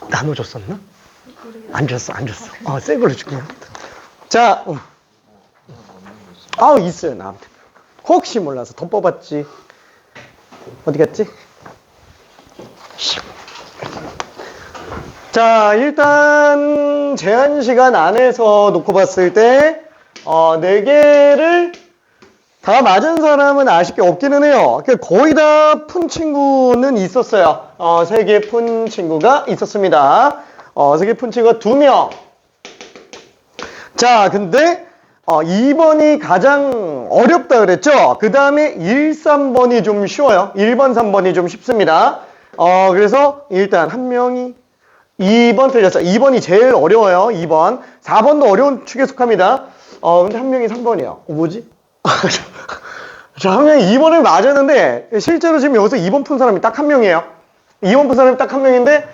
나눠줬었나? 안 줬어. 새 걸로 줄게. 자, 있어요, 나한테. 혹시 몰라서 더 뽑았지. 어디 갔지? 자, 일단 제한 시간 안에서 놓고 봤을 때 4개를 다 맞은 사람은 아쉽게 없기는 해요. 거의 다 푼 친구는 있었어요. 3개 푼 친구가 있었습니다. 3개 푼 친구가 2명. 자, 근데 2번이 가장 어렵다 그랬죠? 그 다음에 1, 3번이 좀 쉬워요. 1번, 3번이 좀 쉽습니다. 그래서 일단 한 명이 2번 틀렸어요. 2번이 제일 어려워요. 2번. 4번도 어려운 축에 속합니다. 근데 한 명이 3번이에요. 뭐지? 자, 한 명이 2번을 맞았는데 실제로 지금 여기서 2번 푼 사람이 딱 한 명이에요. 2번 푼 사람이 딱 한 명인데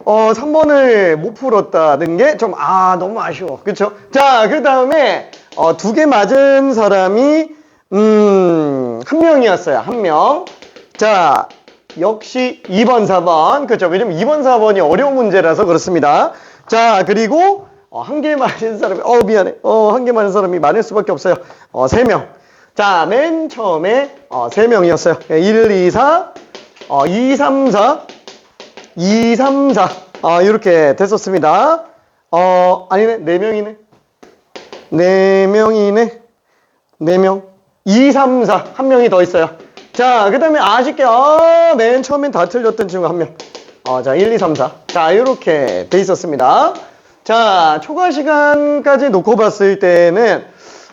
3번을 못 풀었다는 게 좀 너무 아쉬워. 그쵸? 자, 그 다음에 2개 맞은 사람이 한 명이었어요. 한 명. 자, 역시 2번, 4번. 그렇죠? 왜냐면 2번, 4번이 어려운 문제라서 그렇습니다. 자, 그리고 한 개 맞은 사람이 미안해. 한 개 맞은 사람이 많을 수밖에 없어요. 3명. 자, 맨 처음에 3명이었어요. 1, 2, 4, 2, 3, 4, 2, 3, 4 이렇게 됐었습니다. 아니네. 4명이네. 4명이네. 4명. 2, 3, 4. 한 명이 더 있어요. 자, 그 다음에 아쉽게 맨 처음엔 다 틀렸던 친구 한 명. 자, 1, 2, 3, 4. 자, 이렇게 돼 있었습니다. 자, 초과 시간까지 놓고 봤을 때는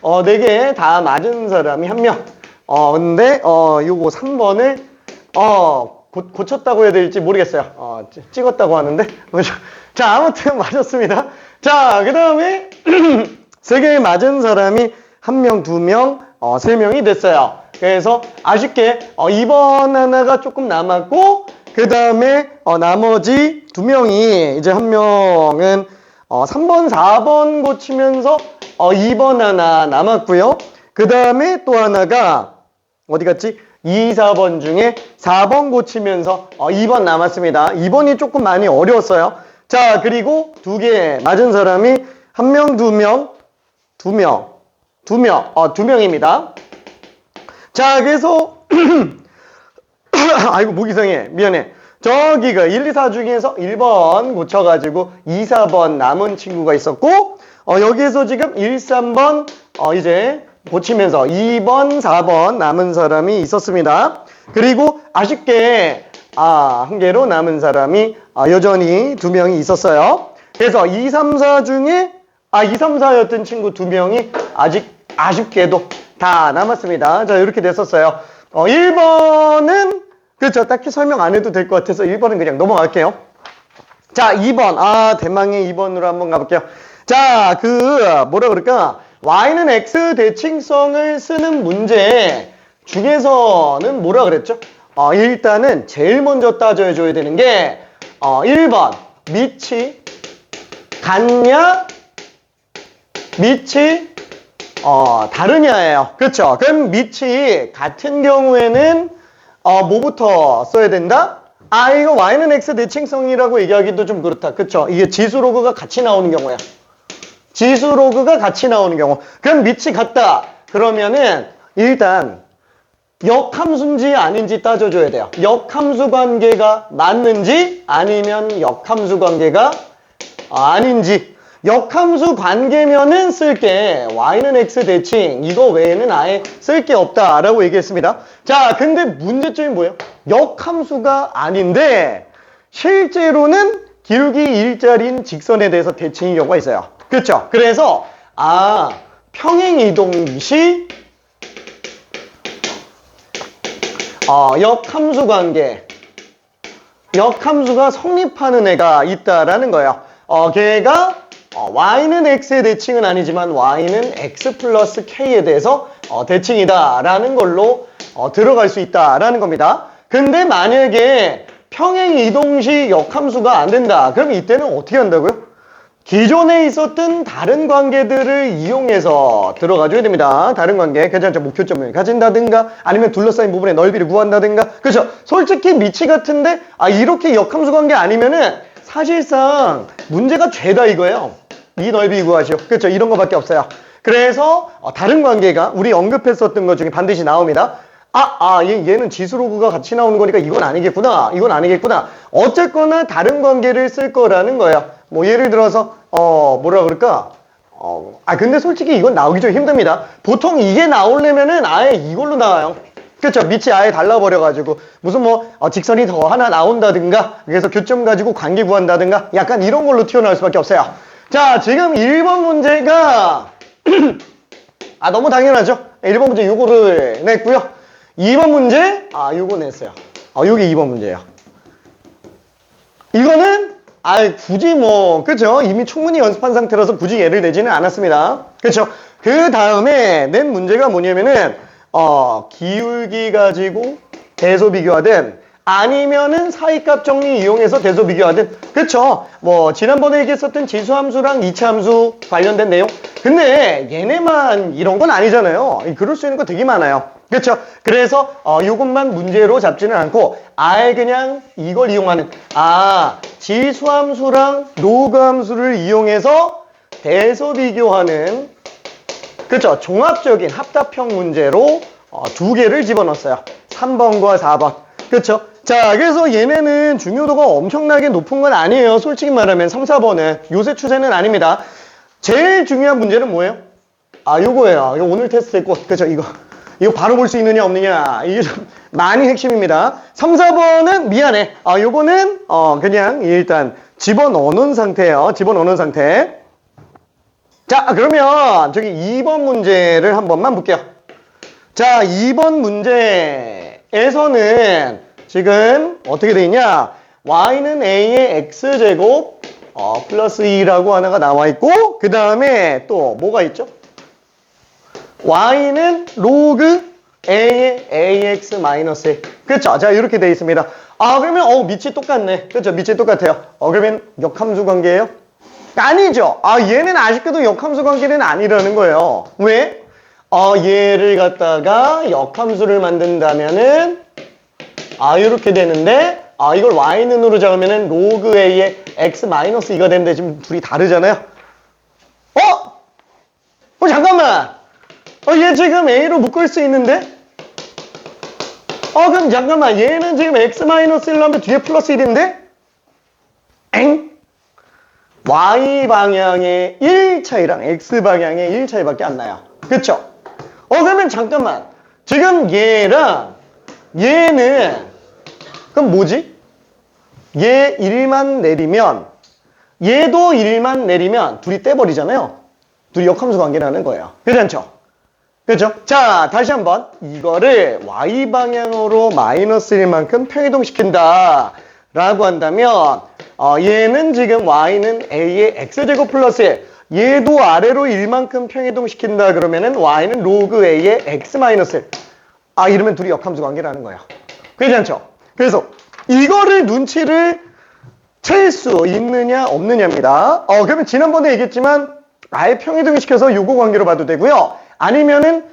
4개 다 맞은 사람이 한 명. 근데 요거 3번을 고쳤다고 해야 될지 모르겠어요. 찍었다고 하는데. 자, 아무튼 맞았습니다. 자, 그 다음에 3개 맞은 사람이 1명, 2명, 3명이 됐어요. 그래서 아쉽게 2번 하나가 조금 남았고, 그 다음에 나머지 2명이 이제 1명은 3번, 4번 고치면서 2번 하나 남았고요. 그 다음에 또 하나가 어디 갔지? 2, 4번 중에 4번 고치면서 2번 남았습니다. 2번이 조금 많이 어려웠어요. 자, 그리고 2개 맞은 사람이 1명, 2명, 2명, 2명, 2명입니다. 자, 그래서 아이고, 목 이상해. 미안해. 저기가 1, 2, 4 중에서 1번 고쳐가지고 2, 4번 남은 친구가 있었고, 여기에서 지금 1, 3번 이제 고치면서 2번, 4번 남은 사람이 있었습니다. 그리고 아쉽게 한 개로 남은 사람이 여전히 2명이 있었어요. 그래서 2, 3, 4 중에 2, 3, 4였던 친구 2명이 아직 아쉽게도 다 남았습니다. 자, 이렇게 됐었어요. 1번은 그렇죠. 딱히 설명 안 해도 될 것 같아서 1번은 그냥 넘어갈게요. 자, 2번. 대망의 2번으로 한번 가볼게요. 자, 뭐라 그럴까? y는 x 대칭성을 쓰는 문제 중에서는 뭐라 그랬죠? 일단은 제일 먼저 따져줘야 되는 게 1번 밑이 같냐? 밑이 다르냐예요. 그렇죠? 그럼 밑이 같은 경우에는 뭐부터 써야 된다? 이거 y는 x 대칭성이라고 얘기하기도 좀 그렇다. 그쵸? 이게 지수 로그가 같이 나오는 경우야. 지수 로그가 같이 나오는 경우. 그럼 밑이 같다. 그러면은 일단 역함수인지 아닌지 따져줘야 돼요. 역함수 관계가 맞는지 아니면 역함수 관계가 아닌지. 역함수 관계면은 쓸게 y는 x 대칭 이거 외에는 아예 쓸 게 없다라고 얘기했습니다. 자, 근데 문제점이 뭐예요? 역함수가 아닌데 실제로는 기울기 일자리인 직선에 대해서 대칭인 경우가 있어요. 그렇죠? 그래서 평행 이동 시 역함수 관계 역함수가 성립하는 애가 있다라는 거예요. 걔가 y는 x의 대칭은 아니지만 y는 x 플러스 k에 대해서 대칭이다 라는 걸로 들어갈 수 있다 라는 겁니다. 근데 만약에 평행 이동 시 역함수가 안 된다. 그럼 이때는 어떻게 한다고요? 기존에 있었던 다른 관계들을 이용해서 들어가줘야 됩니다. 다른 관계, 괜찮죠? 목표점을 가진다든가 아니면 둘러싸인 부분의 넓이를 구한다든가. 그렇죠? 솔직히 미치 같은데 이렇게 역함수 관계 아니면은 사실상 문제가 죄다 이거예요. 이 넓이 구하시오. 그렇죠? 이런 거밖에 없어요. 그래서 다른 관계가 우리 언급했었던 것 중에 반드시 나옵니다. 얘는 지수로그가 같이 나오는 거니까 이건 아니겠구나. 이건 아니겠구나. 어쨌거나 다른 관계를 쓸 거라는 거예요. 뭐 예를 들어서 뭐라 그럴까? 근데 솔직히 이건 나오기 좀 힘듭니다. 보통 이게 나오려면은 아예 이걸로 나와요. 그렇죠? 밑이 아예 달라버려가지고 무슨 직선이 더 하나 나온다든가 그래서 교점 가지고 관계 구한다든가 약간 이런 걸로 튀어나올 수밖에 없어요. 자, 지금 1번 문제가 너무 당연하죠? 1번 문제 요거를 냈고요. 2번 문제 요거 냈어요. 요게 2번 문제예요. 이거는 굳이 그죠? 이미 충분히 연습한 상태라서 굳이 예를 내지는 않았습니다. 그쵸? 그 다음에 낸 문제가 뭐냐면은 기울기 가지고 대소 비교하든 아니면은 사이값 정리 이용해서 대소 비교하든. 그쵸? 지난번에 얘기했었던 지수함수랑 이차함수 관련된 내용. 근데 얘네만 이런 건 아니잖아요. 그럴 수 있는 거 되게 많아요. 그렇죠? 그래서 요것만 문제로 잡지는 않고 아예 그냥 이걸 이용하는 지수함수랑 로그함수를 이용해서 대소 비교하는 그렇죠? 종합적인 합답형 문제로 두 개를 집어넣었어요. 3번과 4번. 그렇죠? 자, 그래서 얘네는 중요도가 엄청나게 높은 건 아니에요. 솔직히 말하면 3, 4번은 요새 추세는 아닙니다. 제일 중요한 문제는 뭐예요? 요거예요. 이거 오늘 테스트의 꽃. 그렇죠? 이거 바로 볼 수 있느냐 없느냐 이게 좀 많이 핵심입니다. 3, 4번은 미안해. 요거는 그냥 일단 집어넣는 상태예요. 집어넣는 상태. 자, 그러면 저기 2번 문제를 한 번만 볼게요. 자, 2번 문제에서는 지금 어떻게 돼 있냐? y는 a의 x제곱 플러스 2라고 하나가 나와 있고 그 다음에 또 뭐가 있죠? y는 로그 a의 ax 마이너스 1. 그렇죠? 자, 이렇게 돼 있습니다. 그러면 밑이 똑같네. 그렇죠? 밑이 똑같아요. 그러면 역함수 관계예요? 아니죠. 얘는 아쉽게도 역함수 관계는 아니라는 거예요. 왜? 얘를 갖다가 역함수를 만든다면은 이렇게 되는데 이걸 y는으로 잡으면은 로그 a의 x 마이너스 2가 되는데 지금 둘이 다르잖아요. 잠깐만. 얘 지금 a로 묶을 수 있는데? 그럼 잠깐만. 얘는 지금 x-1로 하면 뒤에 플러스 1인데? y 방향의 1 차이랑 x 방향의 1 차이밖에 안 나요. 그쵸? 그러면 잠깐만. 지금 얘랑 얘는 그럼 뭐지? 얘 1만 내리면 얘도 1만 내리면 둘이 떼버리잖아요. 둘이 역함수 관계라는 거예요. 괜찮죠? 그렇죠? 자, 다시 한번 이거를 y방향으로 마이너스 1만큼 평이동시킨다 라고 한다면 얘는 지금 y는 a의 x제곱 플러스 1 얘도 아래로 1만큼 평이동시킨다 그러면은 y는 로그 a의 x 마이너스 1 이러면 둘이 역함수 관계라는 거예요. 괜찮죠? 그래서 이거를 눈치를 챌 수 있느냐 없느냐입니다. 그러면 지난번에 얘기했지만 아예 평이동시켜서 요거 관계로 봐도 되고요. 아니면은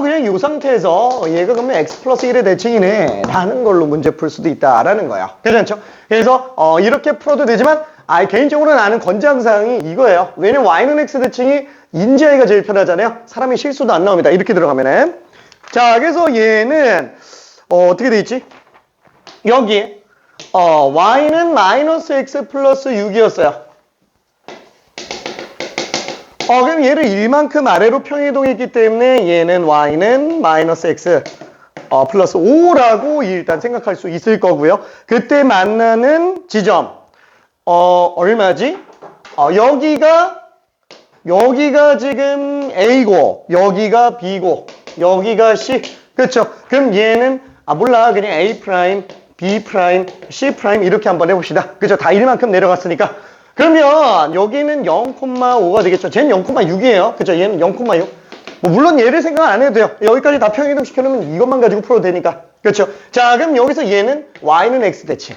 그냥 이 상태에서 얘가 그러면 x 플러스 1의 대칭이네 라는 걸로 문제 풀 수도 있다라는 거예요. 괜찮죠? 그래서 이렇게 풀어도 되지만 개인적으로 나는 권장사항이 이거예요. 왜냐면 y는 x 대칭이 인지하기가 제일 편하잖아요. 사람이 실수도 안 나옵니다. 이렇게 들어가면은. 자, 그래서 얘는 어떻게 돼 있지? 여기 y는 마이너스 x 플러스 6이었어요. 그럼 얘를 1만큼 아래로 평이동했기 때문에 얘는 y는 마이너스 x 플러스 5라고 일단 생각할 수 있을 거고요. 그때 만나는 지점 얼마지? 여기가 지금 a고 여기가 b고 여기가 c. 그렇죠? 그럼 얘는 몰라 그냥 a 프라임 b 프라임 c 프라임 이렇게 한번 해봅시다. 그죠? 다 1만큼 내려갔으니까. 그러면 여기는 0,5가 되겠죠. 쟤는 0,6이에요. 그죠? 얘는 0,6. 물론 얘를 생각 안 해도 돼요. 여기까지 다 평이동 시켜놓으면 이것만 가지고 풀어도 되니까. 그렇죠? 자, 그럼 여기서 얘는 y는 x 대칭.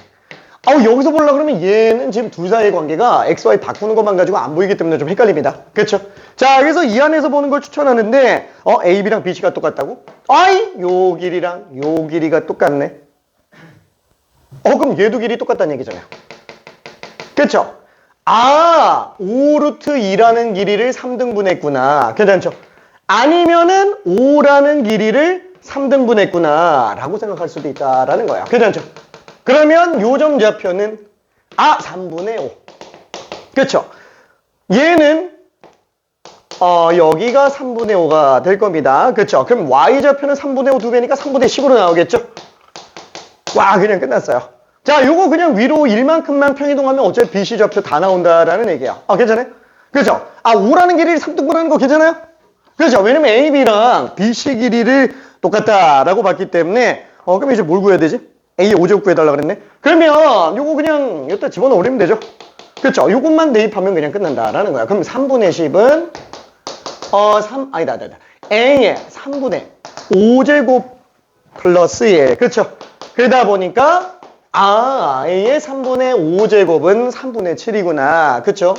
여기서 보려고 그러면 얘는 지금 둘 사이의 관계가 XY 바꾸는 것만 가지고 안 보이기 때문에 좀 헷갈립니다. 그렇죠? 자, 그래서 이 안에서 보는 걸 추천하는데 AB랑 BC가 똑같다고? 요 길이랑 요 길이가 똑같네. 그럼 얘도 길이 똑같다는 얘기잖아요. 그렇죠? 5루트 2라는 길이를 3등분 했구나. 괜찮죠? 아니면은 5라는 길이를 3등분 했구나 라고 생각할 수도 있다라는 거야. 괜찮죠? 그러면 요점 좌표는 3분의 5. 그쵸? 얘는 여기가 3분의 5가 될 겁니다. 그쵸? 그럼 y좌표는 3분의 5 2배니까 3분의 10으로 나오겠죠? 와, 그냥 끝났어요. 자, 요거 그냥 위로 1만큼만 평이동하면 어차피 BC 좌표 다 나온다라는 얘기야. 괜찮아요? 그죠? 5라는 길이를 3등분 하는 거 괜찮아요? 그죠? 왜냐면 AB랑 BC 길이를 똑같다라고 봤기 때문에 그럼 이제 뭘 구해야 되지? A의 5제곱 구해달라 그랬네? 그러면 요거 그냥 여기다 집어넣으면 되죠? 그쵸? 요것만 대입하면 그냥 끝난다라는 거야. 그럼 3분의 10은 A의 3분의 5제곱 플러스 1. 그쵸? 그러다 보니까 A의 3분의 5제곱은 3분의 7이구나. 그쵸?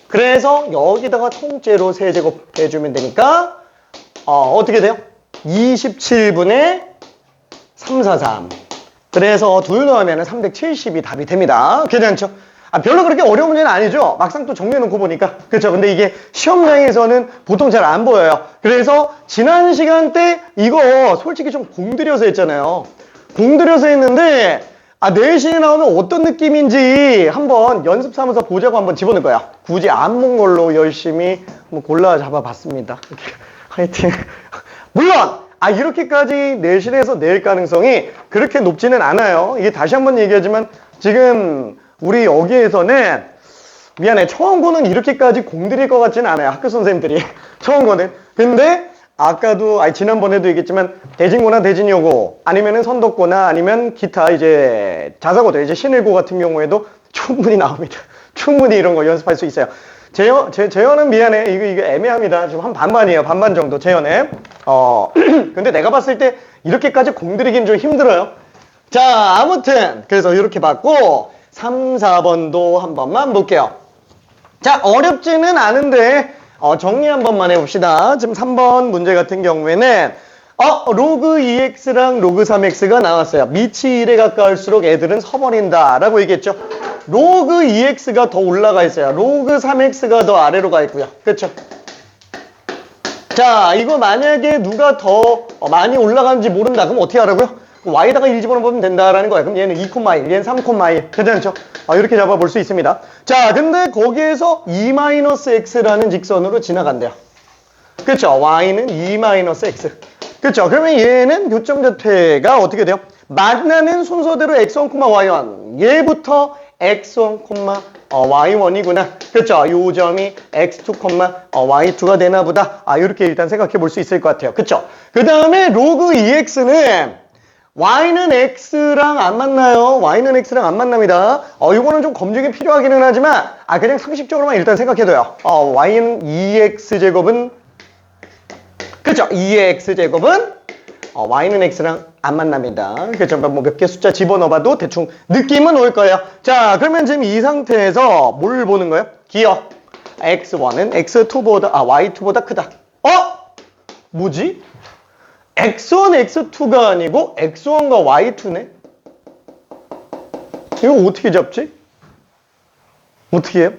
그래서 여기다가 통째로 세제곱 해주면 되니까 어떻게 돼요? 27분의 343. 그래서 둘 넣으면 370이 답이 됩니다. 괜찮죠? 별로 그렇게 어려운 문제는 아니죠? 막상 또 정리해놓고 보니까. 그렇죠? 근데 이게 시험장에서는 보통 잘 안 보여요. 그래서 지난 시간 때 이거 솔직히 좀 공들여서 했잖아요. 공들여서 했는데 내신에 나오면 어떤 느낌인지 한번 연습 삼아서 보자고 한번 집어넣을 거야. 굳이 안 본 걸로 열심히 한번 골라 잡아봤습니다. 하여튼 물론 이렇게까지 내신에서 낼 가능성이 그렇게 높지는 않아요. 이게 다시 한번 얘기하지만 지금 우리 여기에서는 미안해, 처음고는 이렇게까지 공들일 것 같지는 않아요. 학교 선생님들이 처음고는. 근데 아까도 지난번에도 얘기했지만 대진고나 대진여고 아니면은 선덕고나 아니면 기타 이제 자사고들 이제 신일고 같은 경우에도 충분히 나옵니다. 충분히 이런 거 연습할 수 있어요. 재현은 미안해. 이거 애매합니다. 지금 한 반반이에요. 반반 정도 재현에. 근데 내가 봤을 때 이렇게까지 공들이긴 좀 힘들어요. 자, 아무튼 그래서 이렇게 봤고 3, 4번도 한 번만 볼게요. 자, 어렵지는 않은데 정리 한 번만 해봅시다. 지금 3번 문제 같은 경우에는 로그 2x랑 로그 3x가 나왔어요. 밑이 1에 가까울수록 애들은 서버린다 라고 얘기했죠. 로그 2x가 더 올라가 있어요. 로그 3x가 더 아래로 가 있고요. 그렇죠? 자, 이거 만약에 누가 더 많이 올라가는지 모른다. 그럼 어떻게 하라고요? y에다가 1 집어넣으면 된다라는 거야. 그럼 얘는 2,1, 얘는 3,1. 괜찮죠? 이렇게 잡아볼 수 있습니다. 자, 근데 거기에서 2-x라는 직선으로 지나간대요. 그쵸? y는 2-x. 그쵸? 그러면 얘는 요점 자체가 어떻게 돼요? 만나는 순서대로 x1, y1. 얘부터 x1, y1이구나. 그쵸? 요 점이 x2, y2가 되나 보다. 이렇게 일단 생각해 볼 수 있을 것 같아요. 그쵸? 그 다음에 로그 2x는 y는 x랑 안 만나요. y는 x랑 안 만납니다. 이거는 좀 검증이 필요하기는 하지만 그냥 상식적으로만 일단 생각해둬요. y는 2x제곱은 그쵸? 2의 x제곱은 y는 x랑 안 만납니다. 그렇죠? 뭐 몇 개 숫자 집어넣어봐도 대충 느낌은 올 거예요. 자, 그러면 지금 이 상태에서 뭘 보는 거예요? 기억. x1은 x2보다 y2보다 크다. 뭐지? x1, x2가 아니고 x1과 y2네? 이거 어떻게 잡지? 어떻게 해요?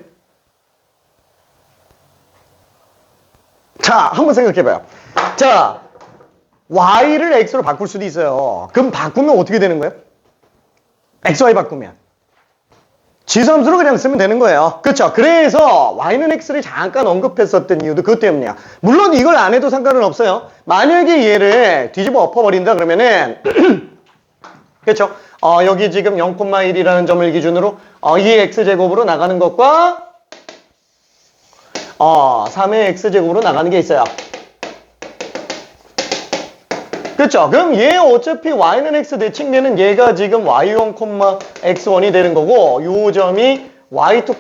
자, 한번 생각해봐요. 자, y를 x로 바꿀 수도 있어요. 그럼 바꾸면 어떻게 되는 거예요? xy 바꾸면 지수함수로 그냥 쓰면 되는 거예요. 그렇죠? 그래서 y는 x를 잠깐 언급했었던 이유도 그것 때문이야. 물론 이걸 안 해도 상관은 없어요. 만약에 얘를 뒤집어 엎어버린다 그러면은 그렇죠? 여기 지금 0,1이라는 점을 기준으로 2의 x제곱으로 나가는 것과 3의 x제곱으로 나가는 게 있어요. 그렇죠? 그럼 얘 어차피 y는 x 대칭되는 얘가 지금 y1, x1이 되는 거고 요 점이 y2,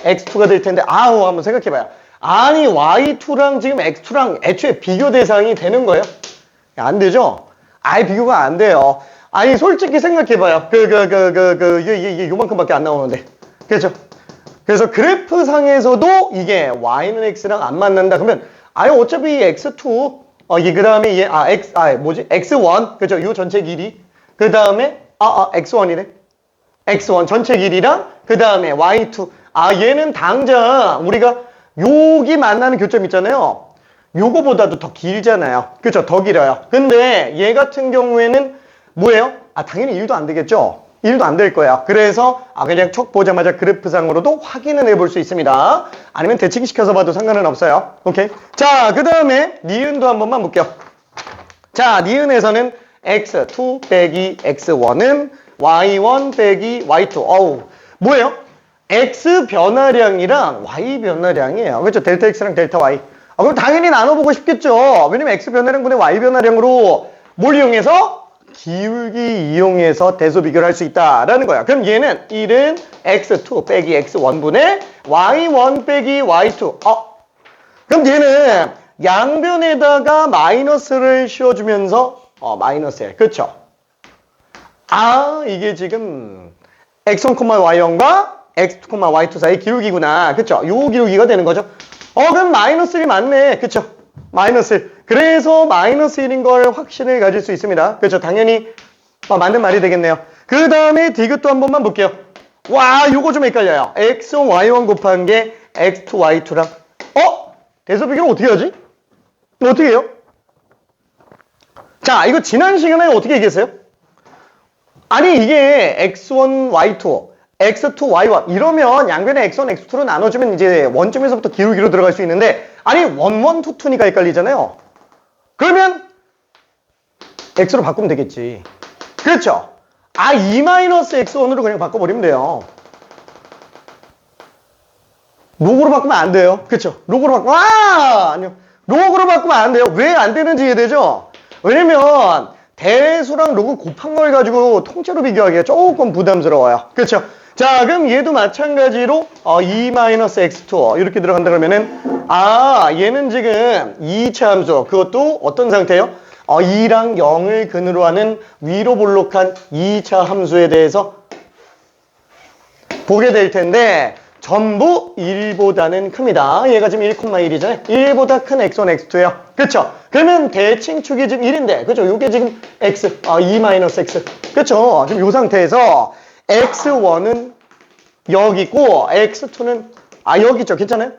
x2가 될 텐데 한번 생각해봐요. 아니 y2랑 지금 x2랑 애초에 비교 대상이 되는 거예요? 안 되죠? 비교가 안 돼요. 아니, 솔직히 생각해봐요. 이게 요만큼밖에 안 나오는데. 그렇죠? 그래서 그래프상에서도 이게 y는 x랑 안 만난다. 그러면, 아예 어차피 x2, 이게 그 다음에 x1. 그죠? 요 전체 길이. 그 다음에, x1이네. x1 전체 길이랑, 그 다음에 y2. 얘는 당장 우리가 여기 만나는 교점 있잖아요. 요거보다도 더 길잖아요. 그쵸? 더 길어요. 근데 얘 같은 경우에는 뭐예요? 당연히 1도 안 되겠죠? 1도 안 될 거야. 그래서 그냥 척 보자마자 그래프상으로도 확인을 해볼 수 있습니다. 아니면 대칭시켜서 봐도 상관은 없어요. 오케이? 자, 그 다음에 니은도 한 번만 볼게요. 자, 니은에서는 x2 빼기 x1은 y1 빼기 y2. 어우, 뭐예요? x 변화량이랑 y 변화량이에요. 그렇죠? 델타 x랑 델타 y. 그럼 당연히 나눠보고 싶겠죠. 왜냐면 x 변화량분의 y 변화량으로 뭘 이용해서? 기울기 이용해서 대소 비교를 할 수 있다라는 거야. 그럼 얘는 1은 x2 빼기 x1분의 y1 빼기 y2. 그럼 얘는 양변에다가 마이너스를 씌워주면서 마이너스 1. 그쵸? 이게 지금 x1, y1과 x2, y2 사이 기울기구나. 그쵸? 요 기울기가 되는 거죠. 그럼 마이너스 1이 맞네. 그쵸? 마이너스 1. 그래서 마이너스 1인 걸 확신을 가질 수 있습니다. 그렇죠? 당연히 맞는 말이 되겠네요. 그 다음에 디귿도 한 번만 볼게요. 와, 요거 좀 헷갈려요. x1, y1 곱한 게 x2, y2랑 대소 비교를 어떻게 하지? 어떻게 해요? 자, 이거 지난 시간에 어떻게 얘기했어요? 아니, 이게 x1, y2, x2, y1 이러면 양변에 x1, x2로 나눠주면 이제 원점에서부터 기울기로 들어갈 수 있는데 아니, 1, 1, 2, 2니까 헷갈리잖아요. 그러면 x로 바꾸면 되겠지. 그렇죠? 2-x1으로 그냥 바꿔버리면 돼요. 로그로 바꾸면 안 돼요. 그렇죠? 로그로 바꾸면 아니요. 로그로 바꾸면 안 돼요. 왜 안 되는지 이해되죠? 왜냐면 대수랑 로그 곱한 걸 가지고 통째로 비교하기가 조금 부담스러워요. 그렇죠? 자, 그럼 얘도 마찬가지로 2-x2 이렇게 들어간다 그러면은 얘는 지금 2차 함수. 그것도 어떤 상태예요? 2랑 0을 근으로 하는 위로 볼록한 2차 함수에 대해서 보게 될 텐데 전부 1보다는 큽니다. 얘가 지금 1,1이잖아요. 1보다 큰 x1, x2예요. 그쵸? 그러면 대칭축이 지금 1인데 그쵸? 요게 지금 x, 2-x. 그쵸? 지금 요 상태에서 x1은 여기 있고 x2는 여기 있죠. 괜찮아요?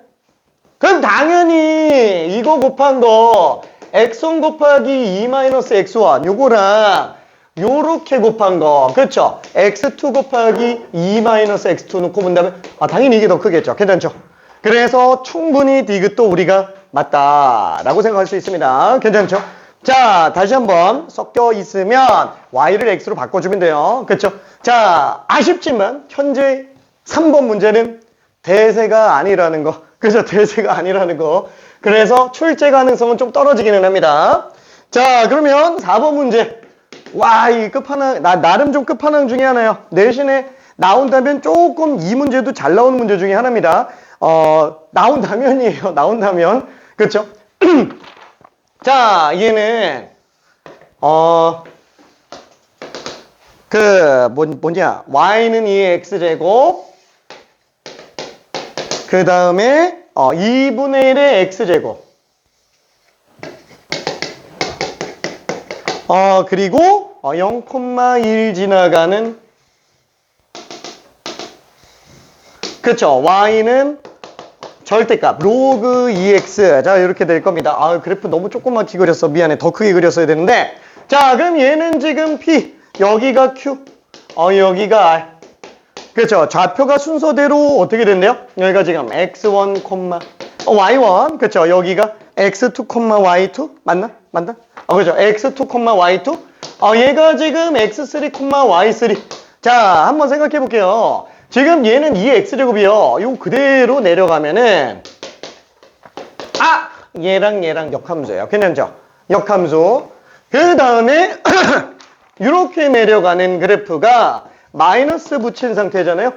그럼 당연히 이거 곱한 거 x1 곱하기 2-x1 요거랑 요렇게 곱한 거 그렇죠? x2 곱하기 2-x2 놓고 본다면 당연히 이게 더 크겠죠. 괜찮죠? 그래서 충분히 디귿도 우리가 맞다라고 생각할 수 있습니다. 괜찮죠? 자, 다시 한번 섞여 있으면 y를 x로 바꿔주면 돼요. 그렇죠? 자, 아쉽지만 현재 3번 문제는 대세가 아니라는 거. 그래서 대세가 아니라는 거. 그래서 출제 가능성은 좀 떨어지기는 합니다. 자, 그러면 4번 문제. 와, 이 끝판왕, 나름 좀 끝판왕 중에 하나요. 내신에 나온다면 조금 이 문제도 잘 나오는 문제 중에 하나입니다. 나온다면이에요. 나온다면. 그렇죠? 자, 얘는, 뭐냐. y는 2x제곱. 그 다음에, 2분의 1의 x제곱. 그리고 0,1 지나가는 그쵸 y는 절대값 로그 2x 자 이렇게 될 겁니다. 그래프 너무 조그맣게 그렸어. 미안해. 더 크게 그렸어야 되는데 자 그럼 얘는 지금 p 여기가 q 여기가 r 그렇죠. 좌표가 순서대로 어떻게 된대요? 여기가 지금 x1, y1 그렇죠. 여기가 x2, y2 맞나? 맞나? 그죠. x2, y2. 얘가 지금 x3, y3. 자, 한번 생각해 볼게요. 지금 얘는 2x제곱이요. 이거 그대로 내려가면은, 얘랑 얘랑 역함수예요. 괜찮죠? 역함수. 그 다음에, 이렇게 내려가는 그래프가 마이너스 붙인 상태잖아요.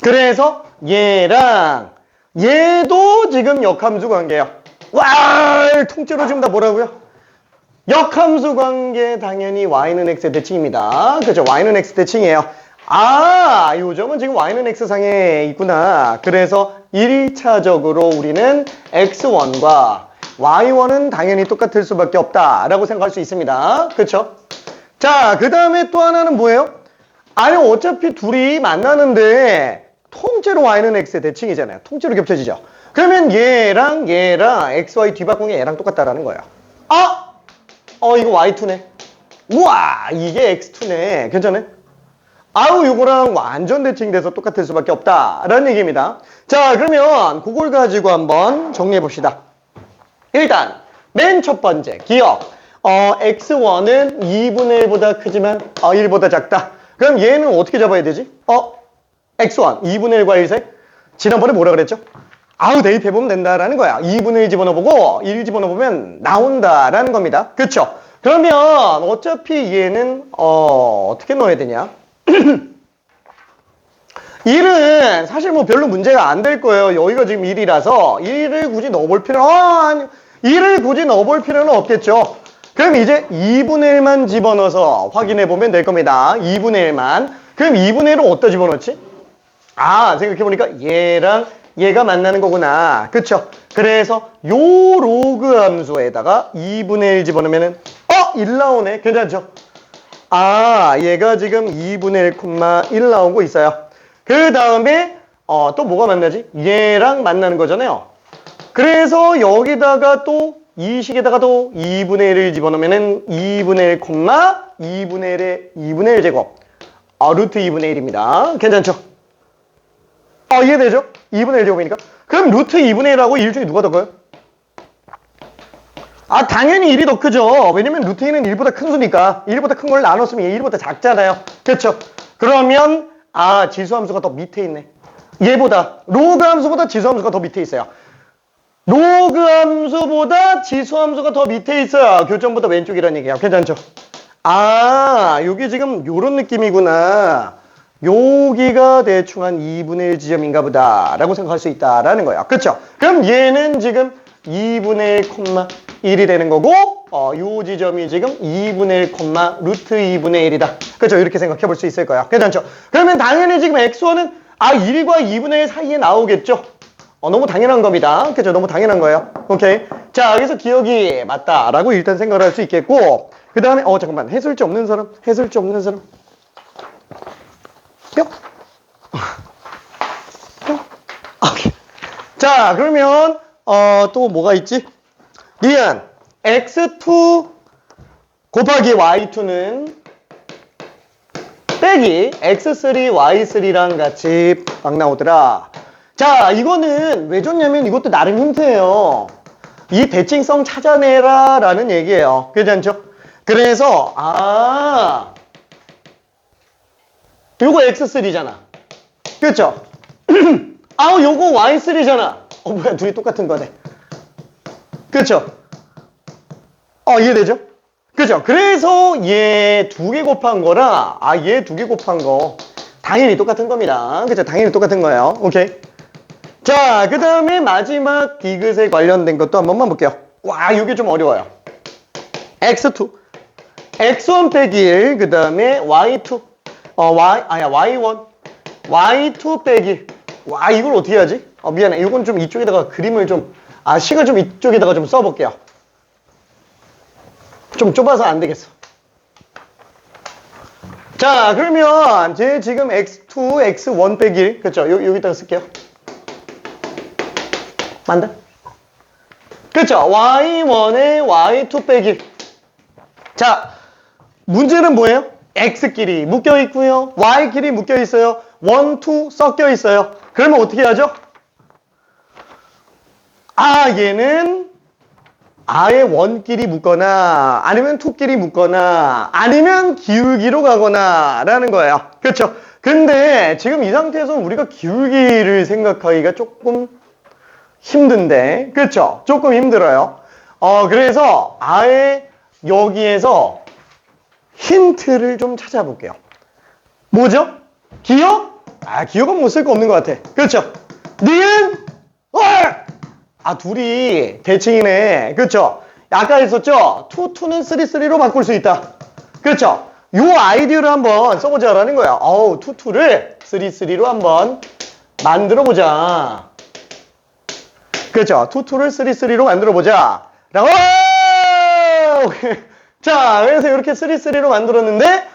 그래서 얘랑 얘도 지금 역함수 관계예요. 와, 통째로 지금 다 뭐라고요? 역함수 관계 당연히 y는 x의 대칭입니다. 그죠? y는 x 대칭이에요. 아, 요점은 지금 y는 x상에 있구나. 그래서 1차적으로 우리는 x1과 y1은 당연히 똑같을 수밖에 없다라고 생각할 수 있습니다. 그쵸? 자, 그 다음에 또 하나는 뭐예요? 아니, 어차피 둘이 만나는데 통째로 y는 x의 대칭이잖아요. 통째로 겹쳐지죠. 그러면 얘랑 xy 뒤바꾼 게 얘랑 똑같다라는 거예요. 아! 이거 y2네. 우와, 이게 x2네. 괜찮네? 아우, 요거랑 완전 대칭돼서 똑같을 수밖에 없다라는 얘기입니다. 자, 그러면 그걸 가지고 한번 정리해 봅시다. 일단 맨 첫 번째 기억. x1은 2분의 1보다 크지만 1보다 작다. 그럼 얘는 어떻게 잡아야 되지? x1 2분의 1과 1 사이? 지난번에 뭐라 그랬죠? 아우, 대입해보면 된다라는 거야. 2분의 1 집어넣어보고 1 집어넣어보면 나온다라는 겁니다. 그쵸? 그러면 어차피 얘는 어떻게 넣어야 되냐? 1은 사실 뭐 별로 문제가 안 될 거예요. 여기가 지금 1이라서 1을 굳이 넣어볼 필요는 아니, 1을 굳이 넣어볼 필요는 없겠죠. 그럼 이제 2분의 1만 집어넣어서 확인해 보면 될 겁니다. 2분의 1만. 그럼 2분의 1은 어디다 집어넣지? 아, 생각해보니까 얘랑 얘가 만나는 거구나. 그쵸? 그래서 요 로그 함수에다가 2분의 1 집어넣으면은 1 나오네. 괜찮죠? 아, 얘가 지금 2분의 1,1 나오고 있어요. 그 다음에 또 뭐가 만나지? 얘랑 만나는 거잖아요. 그래서 여기다가 또 이 식에다가 또 2분의 1을 집어넣으면은 2분의 1, 2분의 1의 2분의 1 제곱. 루트 2분의 1입니다. 괜찮죠? 이해되죠? 2분의 1 제곱이니까. 그럼 루트 2분의 1하고 1 중에 누가 더 커요? 당연히 1이 더 크죠. 왜냐면 루트 2는 1보다 큰 수니까. 1보다 큰 걸 나눴으면 얘 1보다 작잖아요. 그렇죠? 그러면 지수함수가 더 밑에 있네. 얘보다 로그 함수보다 지수함수가 더 밑에 있어요. 로그 함수보다 지수함수가 더 밑에 있어요. 교점보다 왼쪽이라는 얘기야. 괜찮죠? 여기 지금 요런 느낌이구나. 여기가 대충 한 2분의 1 지점인가 보다 라고 생각할 수 있다라는 거예요. 그쵸? 그럼 얘는 지금 2분의 1,1이 되는 거고 요 지점이 지금 2분의 1, 루트 2분의 1이다. 그쵸? 이렇게 생각해 볼 수 있을 거예요. 괜찮죠? 그러면 당연히 지금 x1은 1과 2분의 1 사이에 나오겠죠? 너무 당연한 겁니다. 그죠? 너무 당연한 거예요. 오케이. 자, 여기서 기억이 맞다라고 일단 생각을 할 수 있겠고, 그 다음에, 잠깐만. 해설지 없는 사람? 해설지 없는 사람? 뿅? 뿅? 오케이. 자, 그러면, 또 뭐가 있지? 리안, x2 곱하기 y2는 빼기 x3, y3랑 같이 막 나오더라. 자, 이거는 왜 줬냐면 이것도 나름 힌트예요. 이 대칭성 찾아내라 라는 얘기예요. 괜찮죠? 그래서 요거 x3잖아. 그렇죠? 요거 y3잖아. 뭐야, 둘이 똑같은 거네. 그렇죠? 이해되죠? 그죠? 그래서 얘 두 개 곱한 거라 얘 두 개 곱한 거 당연히 똑같은 겁니다. 그죠? 당연히 똑같은 거예요. 오케이. 자, 그 다음에 마지막 디귿에 관련된 것도 한 번만 볼게요. 와, 이게 좀 어려워요. x2 x1 빼기 1, 그 다음에 y2 y1 y2 빼기 와, 이걸 어떻게 하지? 미안해. 이건 좀 이쪽에다가 그림을 좀 식을 좀 이쪽에다가 좀 써볼게요. 좀 좁아서 안 되겠어. 자, 그러면 제 지금 x2 x1 빼기 1 그렇죠? 여기다가 쓸게요. 맞나? 그렇죠? y1에 y2 빼기. 자, 문제는 뭐예요? x끼리 묶여 있고요. y끼리 묶여 있어요. 1, 2 섞여 있어요. 그러면 어떻게 하죠? 얘는 아예 원끼리 묶거나 아니면 투끼리 묶거나 아니면 기울기로 가거나 라는 거예요. 그렇죠? 근데 지금 이 상태에서 우리가 기울기를 생각하기가 조금 힘든데, 그렇죠? 조금 힘들어요. 그래서 아예 여기에서 힌트를 좀 찾아볼게요. 뭐죠? 기억? 기억은 뭐 쓸 거 없는 것 같아. 그렇죠? 니은? 둘이 대칭이네. 그렇죠? 아까 했었죠? 2, 2는 3, 3로 바꿀 수 있다. 그렇죠? 요 아이디어를 한번 써보자라는 거야. 2, 2를 3, 3로 한번 만들어보자. 그렇죠? 2, 2를 3, 3로 만들어보자. 라고! 자, 그래서 이렇게 3, 3로 만들었는데,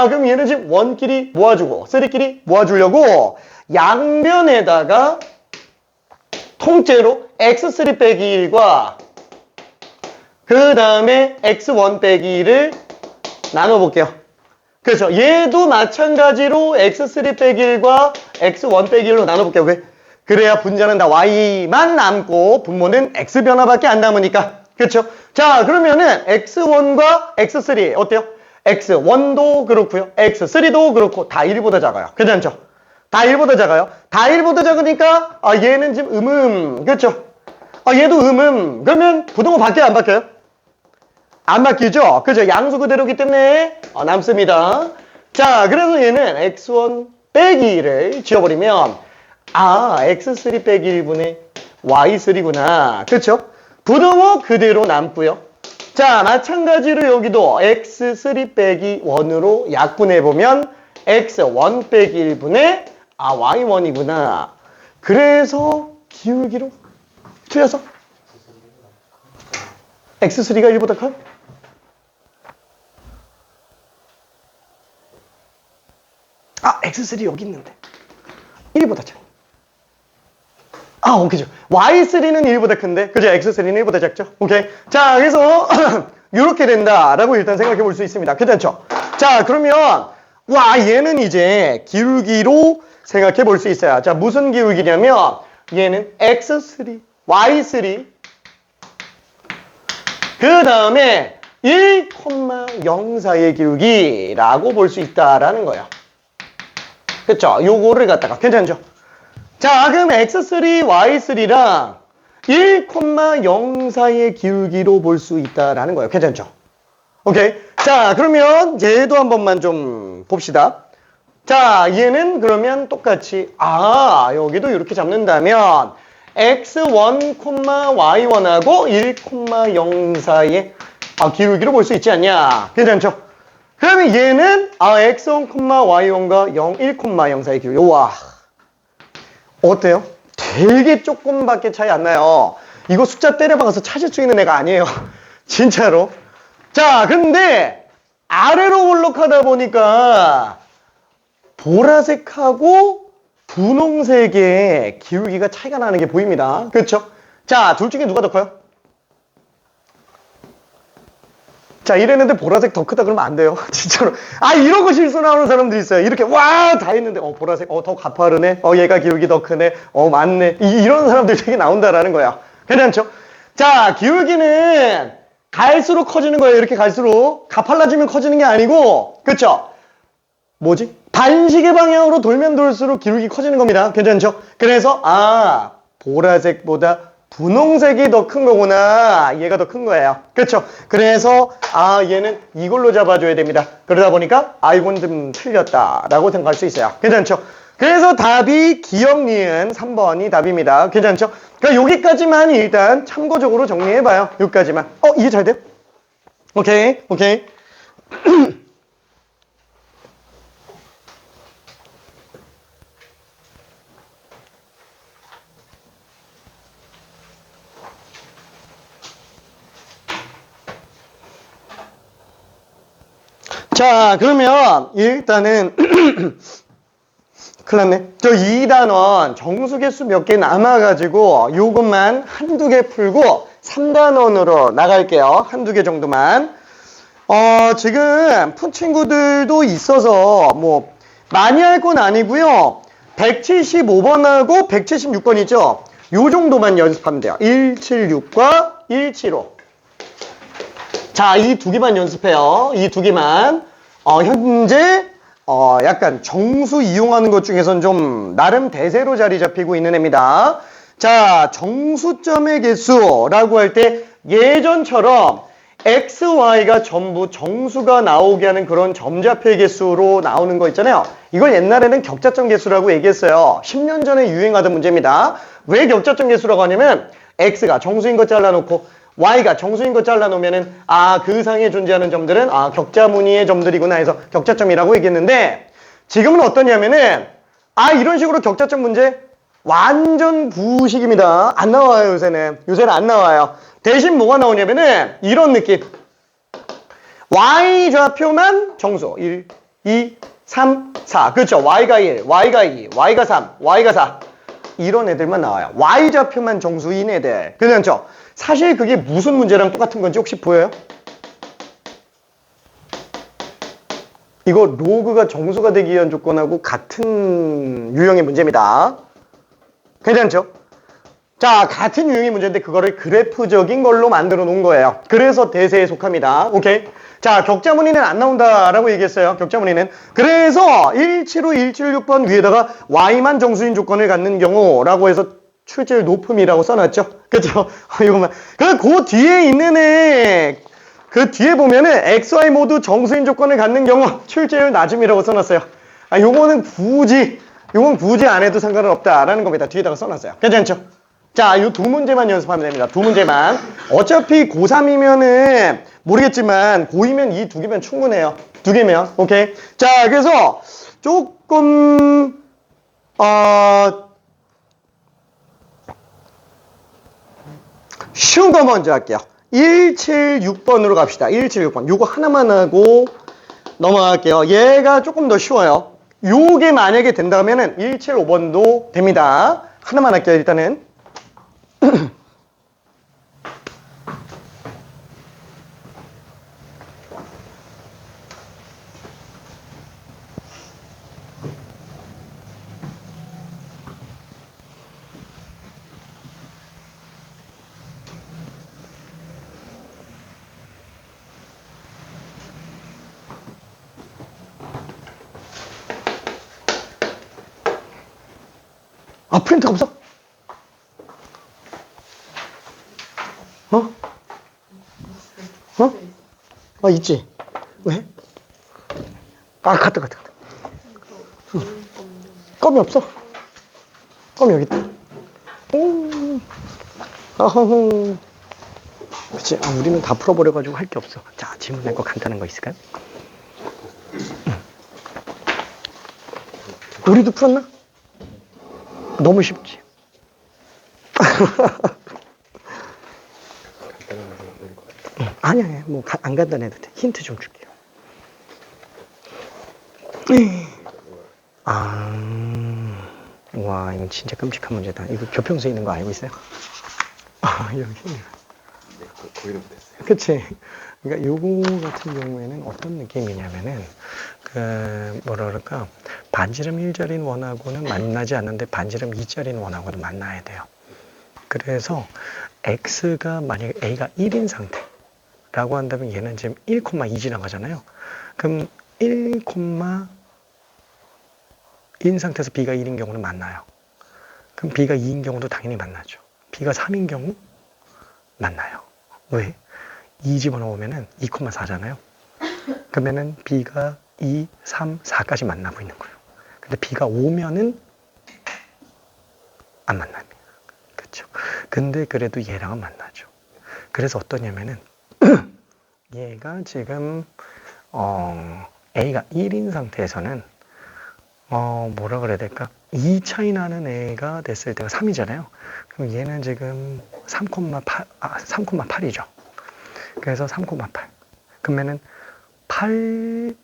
그럼 얘는 지금 1끼리 모아주고, 3끼리 모아주려고, 양변에다가 통째로 x3 빼기 1과 그 다음에 x1 빼기 1을 나눠볼게요. 그렇죠. 얘도 마찬가지로 x3 빼기 1과 x1 빼기 1로 나눠볼게요. 왜? 그래야 분자는 다 y만 남고 분모는 x 변화밖에 안 남으니까. 그렇죠. 자, 그러면은 x1과 x3 어때요? x1도 그렇고요. x3도 그렇고 다 1보다 작아요. 괜찮죠? 다 1보다 작아요. 다 1보다 작으니까 얘는 지금 그렇죠? 얘도 그러면 부등호 바뀌어요? 안 바뀌어요? 안 바뀌죠? 그죠? 양수 그대로기 때문에 남습니다. 자, 그래서 얘는 x1 빼기 1을 지워버리면 x3 빼기 1분의 y3구나. 그쵸? 부등호 그대로 남고요. 자, 마찬가지로 여기도 x3 빼기 1으로 약분해보면 x1 빼기 1분의 y1이구나. 그래서 기울기로 틀려서 x3가 1보다 커요? x3 여기 있는데 1보다 작아. 오케이죠. y3는 1보다 큰데, 그죠? x3는 1보다 작죠? 오케이. 자, 그래서 이렇게 된다라고 일단 생각해 볼 수 있습니다. 괜찮죠? 자, 그러면 얘는 이제 기울기로 생각해 볼 수 있어요. 자, 무슨 기울기냐면 얘는 x3, y3 그 다음에 1,0 사이의 기울기라고 볼 수 있다라는 거예요. 그쵸? 요거를 갖다가 괜찮죠? 자, 그럼 x3, y3랑 1,0 사이의 기울기로 볼 수 있다라는 거예요. 괜찮죠? 오케이. 자, 그러면 얘도 한 번만 좀 봅시다. 자, 얘는 그러면 똑같이 여기도 이렇게 잡는다면 x1, y1하고 1,0 사이의 기울기로 볼 수 있지 않냐? 괜찮죠? 그러면 얘는 x1, y1과 1,0 사이의 기울기. 우와. 어때요? 되게 조금밖에 차이 안 나요. 이거 숫자 때려박아서 찾을 수 있는 애가 아니에요. 진짜로. 자, 근데 아래로 올라가다 보니까 보라색하고 분홍색의 기울기가 차이가 나는 게 보입니다. 그렇죠? 자, 둘 중에 누가 더 커요? 자, 이랬는데 보라색 더 크다 그러면 안 돼요. 진짜로. 이러고 실수 나오는 사람들이 있어요. 이렇게 다 했는데 보라색 더 가파르네. 얘가 기울기 더 크네. 맞네. 이런 사람들이 되게 나온다라는 거야. 괜찮죠? 자, 기울기는 갈수록 커지는 거예요. 이렇게 갈수록. 가팔라지면 커지는 게 아니고, 그쵸? 뭐지? 반시계 방향으로 돌면 돌수록 기울기 커지는 겁니다. 괜찮죠? 그래서 보라색보다 분홍색이 더 큰 거구나. 얘가 더 큰 거예요. 그렇죠? 그래서 얘는 이걸로 잡아줘야 됩니다. 그러다 보니까 이건 좀 틀렸다라고 생각할 수 있어요. 괜찮죠? 그래서 답이 기억 니은 3번이 답입니다. 괜찮죠? 그러니까 여기까지만 일단 참고적으로 정리해봐요. 여기까지만. 이해 잘 돼요? 오케이. 자, 그러면 일단은 큰일 났네. 저 2단원 정수개수 몇 개 남아가지고 요것만 한두 개 풀고 3단원으로 나갈게요. 한두 개 정도만. 지금 푼 친구들도 있어서 뭐 많이 할 건 아니고요. 175번하고 176번 있죠? 요 정도만 연습하면 돼요. 176과 175. 자, 이 두 개만 연습해요. 이 두 개만. 현재 약간 정수 이용하는 것 중에선 좀 나름 대세로 자리 잡히고 있는 애입니다. 자, 정수점의 개수라고 할 때 예전처럼 x, y가 전부 정수가 나오게 하는 그런 점좌표 개수로 나오는 거 있잖아요. 이걸 옛날에는 격자점 개수라고 얘기했어요. 10년 전에 유행하던 문제입니다. 왜 격자점 개수라고 하냐면 x가 정수인 거 잘라놓고 y가 정수인 거 잘라놓으면은 그 상에 존재하는 점들은 격자 무늬의 점들이구나 해서 격자점이라고 얘기했는데 지금은 어떠냐면은 이런 식으로 격자점 문제 완전 부식입니다. 안 나와요. 요새는 안 나와요. 대신 뭐가 나오냐면은 이런 느낌. y좌표만 정수 1, 2, 3, 4 그렇죠. y가 1, y가 2, y가 3, y가 4 이런 애들만 나와요. y좌표만 정수인 애들. 그렇죠? 사실 그게 무슨 문제랑 똑같은 건지 혹시 보여요? 이거 로그가 정수가 되기 위한 조건하고 같은 유형의 문제입니다. 괜찮죠? 자, 같은 유형의 문제인데 그거를 그래프적인 걸로 만들어 놓은 거예요. 그래서 대세에 속합니다. 오케이? 자, 격자 무늬는 안 나온다라고 얘기했어요. 격자 무늬는. 그래서 175, 176번 위에다가 y만 정수인 조건을 갖는 경우라고 해서 출제율 높음이라고 써놨죠. 그쵸? 이거만. 그 뒤에 있는 애, 그 뒤에 보면은 XY 모두 정수인 조건을 갖는 경우 출제율 낮음이라고 써놨어요. 요건 굳이 안 해도 상관은 없다라는 겁니다. 뒤에다가 써놨어요. 괜찮죠? 자, 요 두 문제만 연습하면 됩니다. 두 문제만. 어차피 고3이면은 모르겠지만 고2면 이 두 개면 충분해요. 두 개면. 오케이? 자, 그래서 조금 쉬운 거 먼저 할게요. 176번으로 갑시다. 176번. 요거 하나만 하고 넘어갈게요. 얘가 조금 더 쉬워요. 요게 만약에 된다면은 175번도 됩니다. 하나만 할게요, 일단은. 프린트가 없어? 있지? 왜? 갔다. 껌이 없어? 껌이 여기 있다. 그치? 우리는 다 풀어버려가지고 할 게 없어. 자, 질문할 거 간단한 거 있을까요? 우리도 풀었나? 너무 쉽지? 아니야, 뭐 안 간단해도 돼. 힌트 좀 줄게요. 와, 이건 진짜 끔찍한 문제다. 이거 교평수에 있는 거 알고 있어요? 여기. 거의 다 못했어요. 그치? 그러니까 요거 같은 경우에는 어떤 느낌이냐면은 뭐라 그럴까, 반지름 1자리인 원하고는 만나지 않는데 반지름 2자리인 원하고는 만나야 돼요. 그래서 x가 만약에 a가 1인 상태라고 한다면 얘는 지금 1,2 지나가잖아요. 그럼 1,2인 상태에서 b가 1인 경우는 만나요. 그럼 b가 2인 경우도 당연히 만나죠. b가 3인 경우 만나요. 왜? 2 집어넣으면은 2,4잖아요. 그러면은 b가 2, 3, 4까지 만나고 있는 거예요. 근데 b가 5면은 안 만납니다. 그렇죠? 근데 그래도 얘랑은 만나죠. 그래서 어떠냐면은 얘가 지금 a가 1인 상태에서는 뭐라 그래야 될까? 2 차이 나는 애가 됐을 때가 3이잖아요. 그럼 얘는 지금 3,8이죠. 그래서 3,8. 그러면은 8일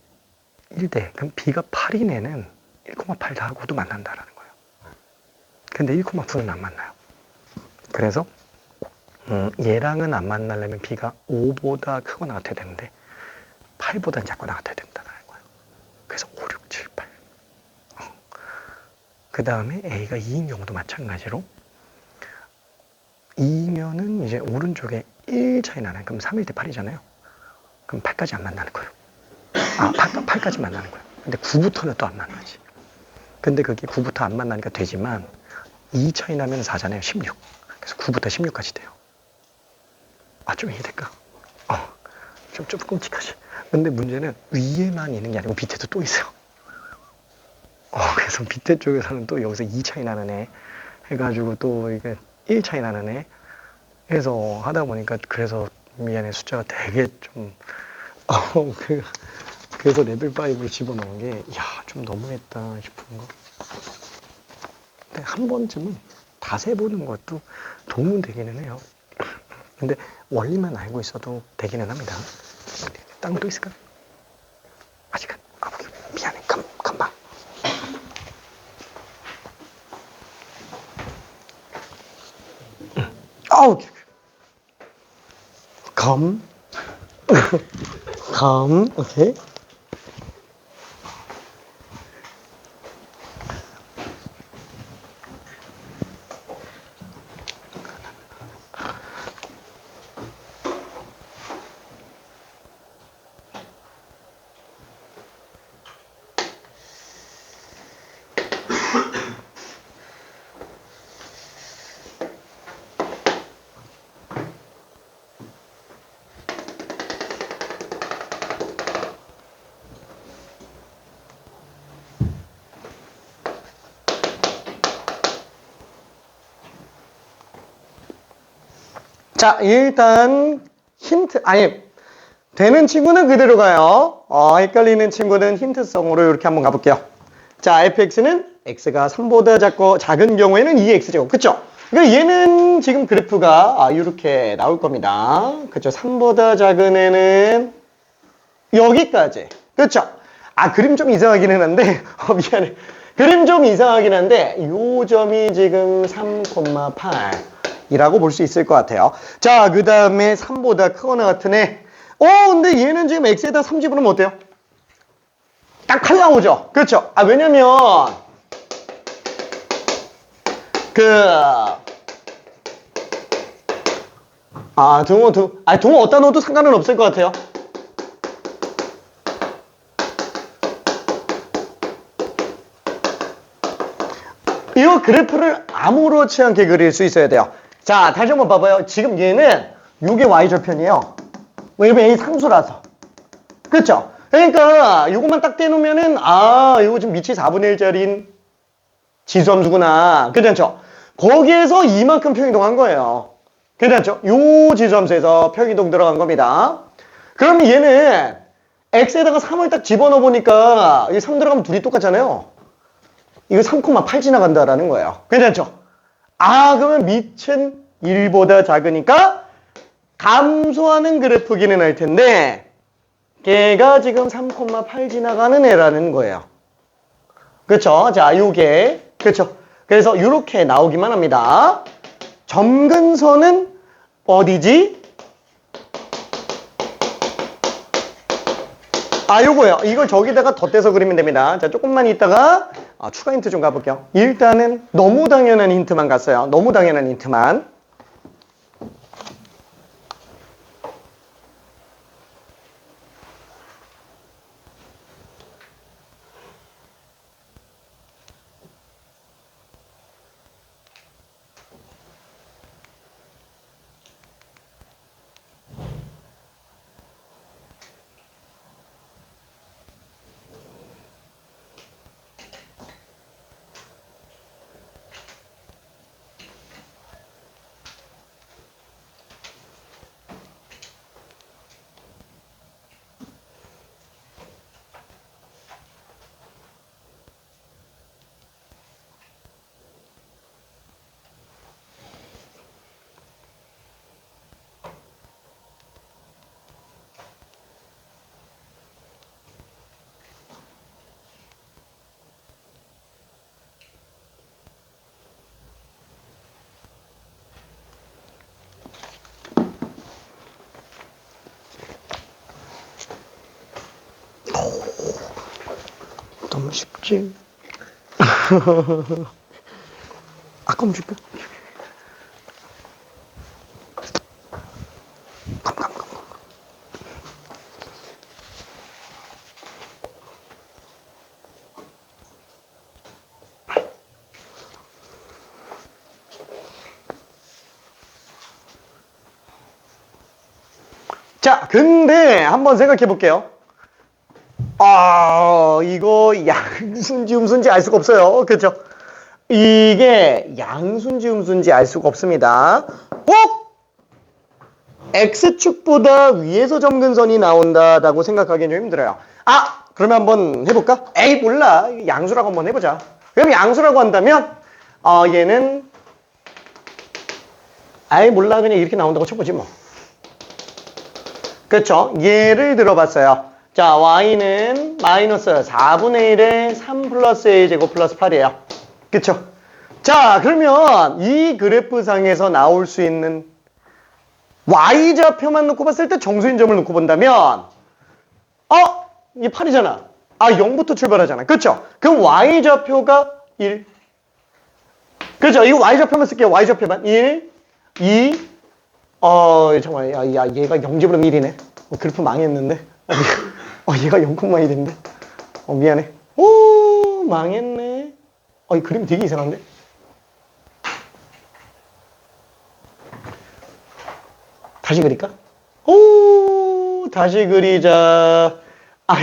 때, 그럼 b가 8인 애는 1,8 다 하고도 만난다라는 거예요. 근데 1,9는 안 만나요. 그래서 얘랑은 안 만나려면 b가 5보다 크거나 같아야 되는데 8보다 작거나 같아야 된다는 거예요. 그래서 5, 6, 7, 8. 그 다음에 a가 2인 경우도 마찬가지로 2면은 이제 오른쪽에 1 차이 나나요? 그럼 3일 때 8이잖아요. 그럼 8까지 안 만나는 거예요. 8까지 만나는 거예요. 근데 9부터는 또 안 만나지. 근데 그게 9부터 안 만나니까 되지만 2 차이 나면 4잖아요. 16. 그래서 9부터 16까지 돼요. 좀 이해될까? 좀 끔찍하지. 근데 문제는 위에만 있는 게 아니고 밑에도 또 있어요. 그래서 밑에 쪽에서는 또 여기서 2 차이 나는 애 해가지고 또 이게 1 차이 나는 애 해서 하다 보니까 그래서 미안해 숫자가 되게 좀 그래서 레벨 5를 집어넣은 게 야, 좀 너무했다 싶은 거. 근데 한 번쯤은 다 세보는 것도 도움은 되기는 해요. 근데 원리만 알고 있어도 되기는 합니다. 다른 또 있을까? 아직은 미안해 금방. 아우 검 오케이. 자, 일단 힌트, 되는 친구는 그대로 가요. 헷갈리는 친구는 힌트성으로 이렇게 한번 가볼게요. 자, fx는 x가 3보다 작은 경우에는 2x제곱. 그쵸? 그러니까 얘는 지금 그래프가 이렇게 나올 겁니다. 그쵸? 3보다 작은 애는 여기까지. 그쵸? 그림 좀 이상하기는 한데, 미안해. 그림 좀 이상하긴 한데, 요 점이 지금 3,8. 이라고 볼 수 있을 것 같아요. 자, 그 다음에 3보다 크거나 같은 애. 근데 얘는 지금 x에다 3 집어넣으면 어때요? 딱 8 나오죠? 그렇죠? 왜냐면 동호 어디다 넣어도 상관은 없을 것 같아요. 이 그래프를 아무렇지 않게 그릴 수 있어야 돼요. 자, 다시 한번 봐봐요. 지금 얘는 요게 y절편이에요. 왜냐면 얘 상수라서. 그쵸? 그러니까 요것만 딱 떼놓으면은 요거 지금 밑이 4분의 1짜리인 지수함수구나. 괜찮죠? 거기에서 이만큼 평이동한 거예요. 괜찮죠? 요 지수함수에서 평이동 들어간 겁니다. 그러면 얘는 x에다가 3을 딱 집어넣어 보니까 이 3 들어가면 둘이 똑같잖아요. 이거 3,8 지나간다라는 거예요. 괜찮죠? 그러면 밑은 1보다 작으니까 감소하는 그래프기는 할 텐데 걔가 지금 3,8 지나가는 애라는 거예요. 그쵸? 자, 요게 그쵸? 그래서 이렇게 나오기만 합니다. 점근선은 어디지? 요거요. 이걸 저기다가 덧대서 그리면 됩니다. 자, 조금만 있다가 추가 힌트 좀 가볼게요. 일단은 너무 당연한 힌트만 갔어요. 너무 당연한 힌트만. 너무 쉽지? 아까운 줄까? 감. 자, 근데 한번 생각해 볼게요. 이거 양수인지 음수인지 알 수가 없어요. 그렇죠? 이게 양수인지 음수인지 알 수가 없습니다. 꼭 X축보다 위에서 점근선이 나온다라고 생각하기는 좀 힘들어요. 아, 그러면 한번 해볼까? 에이, 몰라. 양수라고 한번 해보자. 그럼 양수라고 한다면, 얘는, 아이, 몰라. 그냥 이렇게 나온다고 쳐보지 뭐. 그렇죠? 예를 들어봤어요. 자, y는 마이너스 4분의 1에 3 플러스 a제곱 플러스 8이에요. 그쵸? 자, 그러면 이 그래프상에서 나올 수 있는 y좌표만 놓고 봤을 때 정수인점을 놓고 본다면 이게 8이잖아. 0부터 출발하잖아. 그쵸? 그럼 y좌표가 1. 그죠? 이거 y좌표만 쓸게요. y좌표만. 1, 2, 잠깐만. 얘가 0집으로 1이네. 그래프 망했는데. 얘가 0,1인데. 미안해. 오, 망했네. 이 그림 되게 이상한데? 다시 그릴까? 오, 다시 그리자.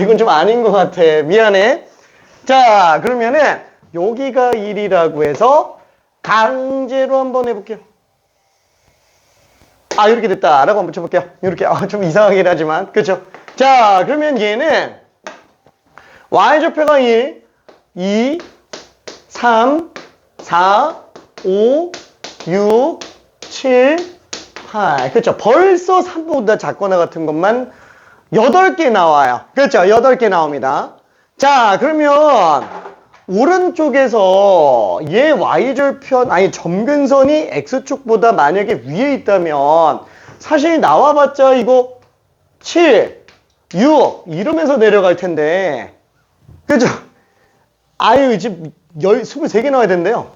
이건 좀 아닌 것 같아. 미안해. 자, 그러면은 여기가 1이라고 해서 강제로 한번 해볼게요. 이렇게 됐다. 라고 한번 쳐볼게요. 이렇게. 좀 이상하긴 하지만. 그쵸? 자, 그러면 얘는 y좌표가 1, 2, 3, 4, 5, 6, 7, 8. 그쵸? 벌써 3보다 작거나 같은 것만 8개 나와요. 그렇죠? 8개 나옵니다. 자, 그러면 오른쪽에서 얘 y절편, 점근선이 x축보다 만약에 위에 있다면 사실 나와봤자 이거 7, 6 이러면서 내려갈 텐데. 그죠? 지금 23개 나와야 된대요.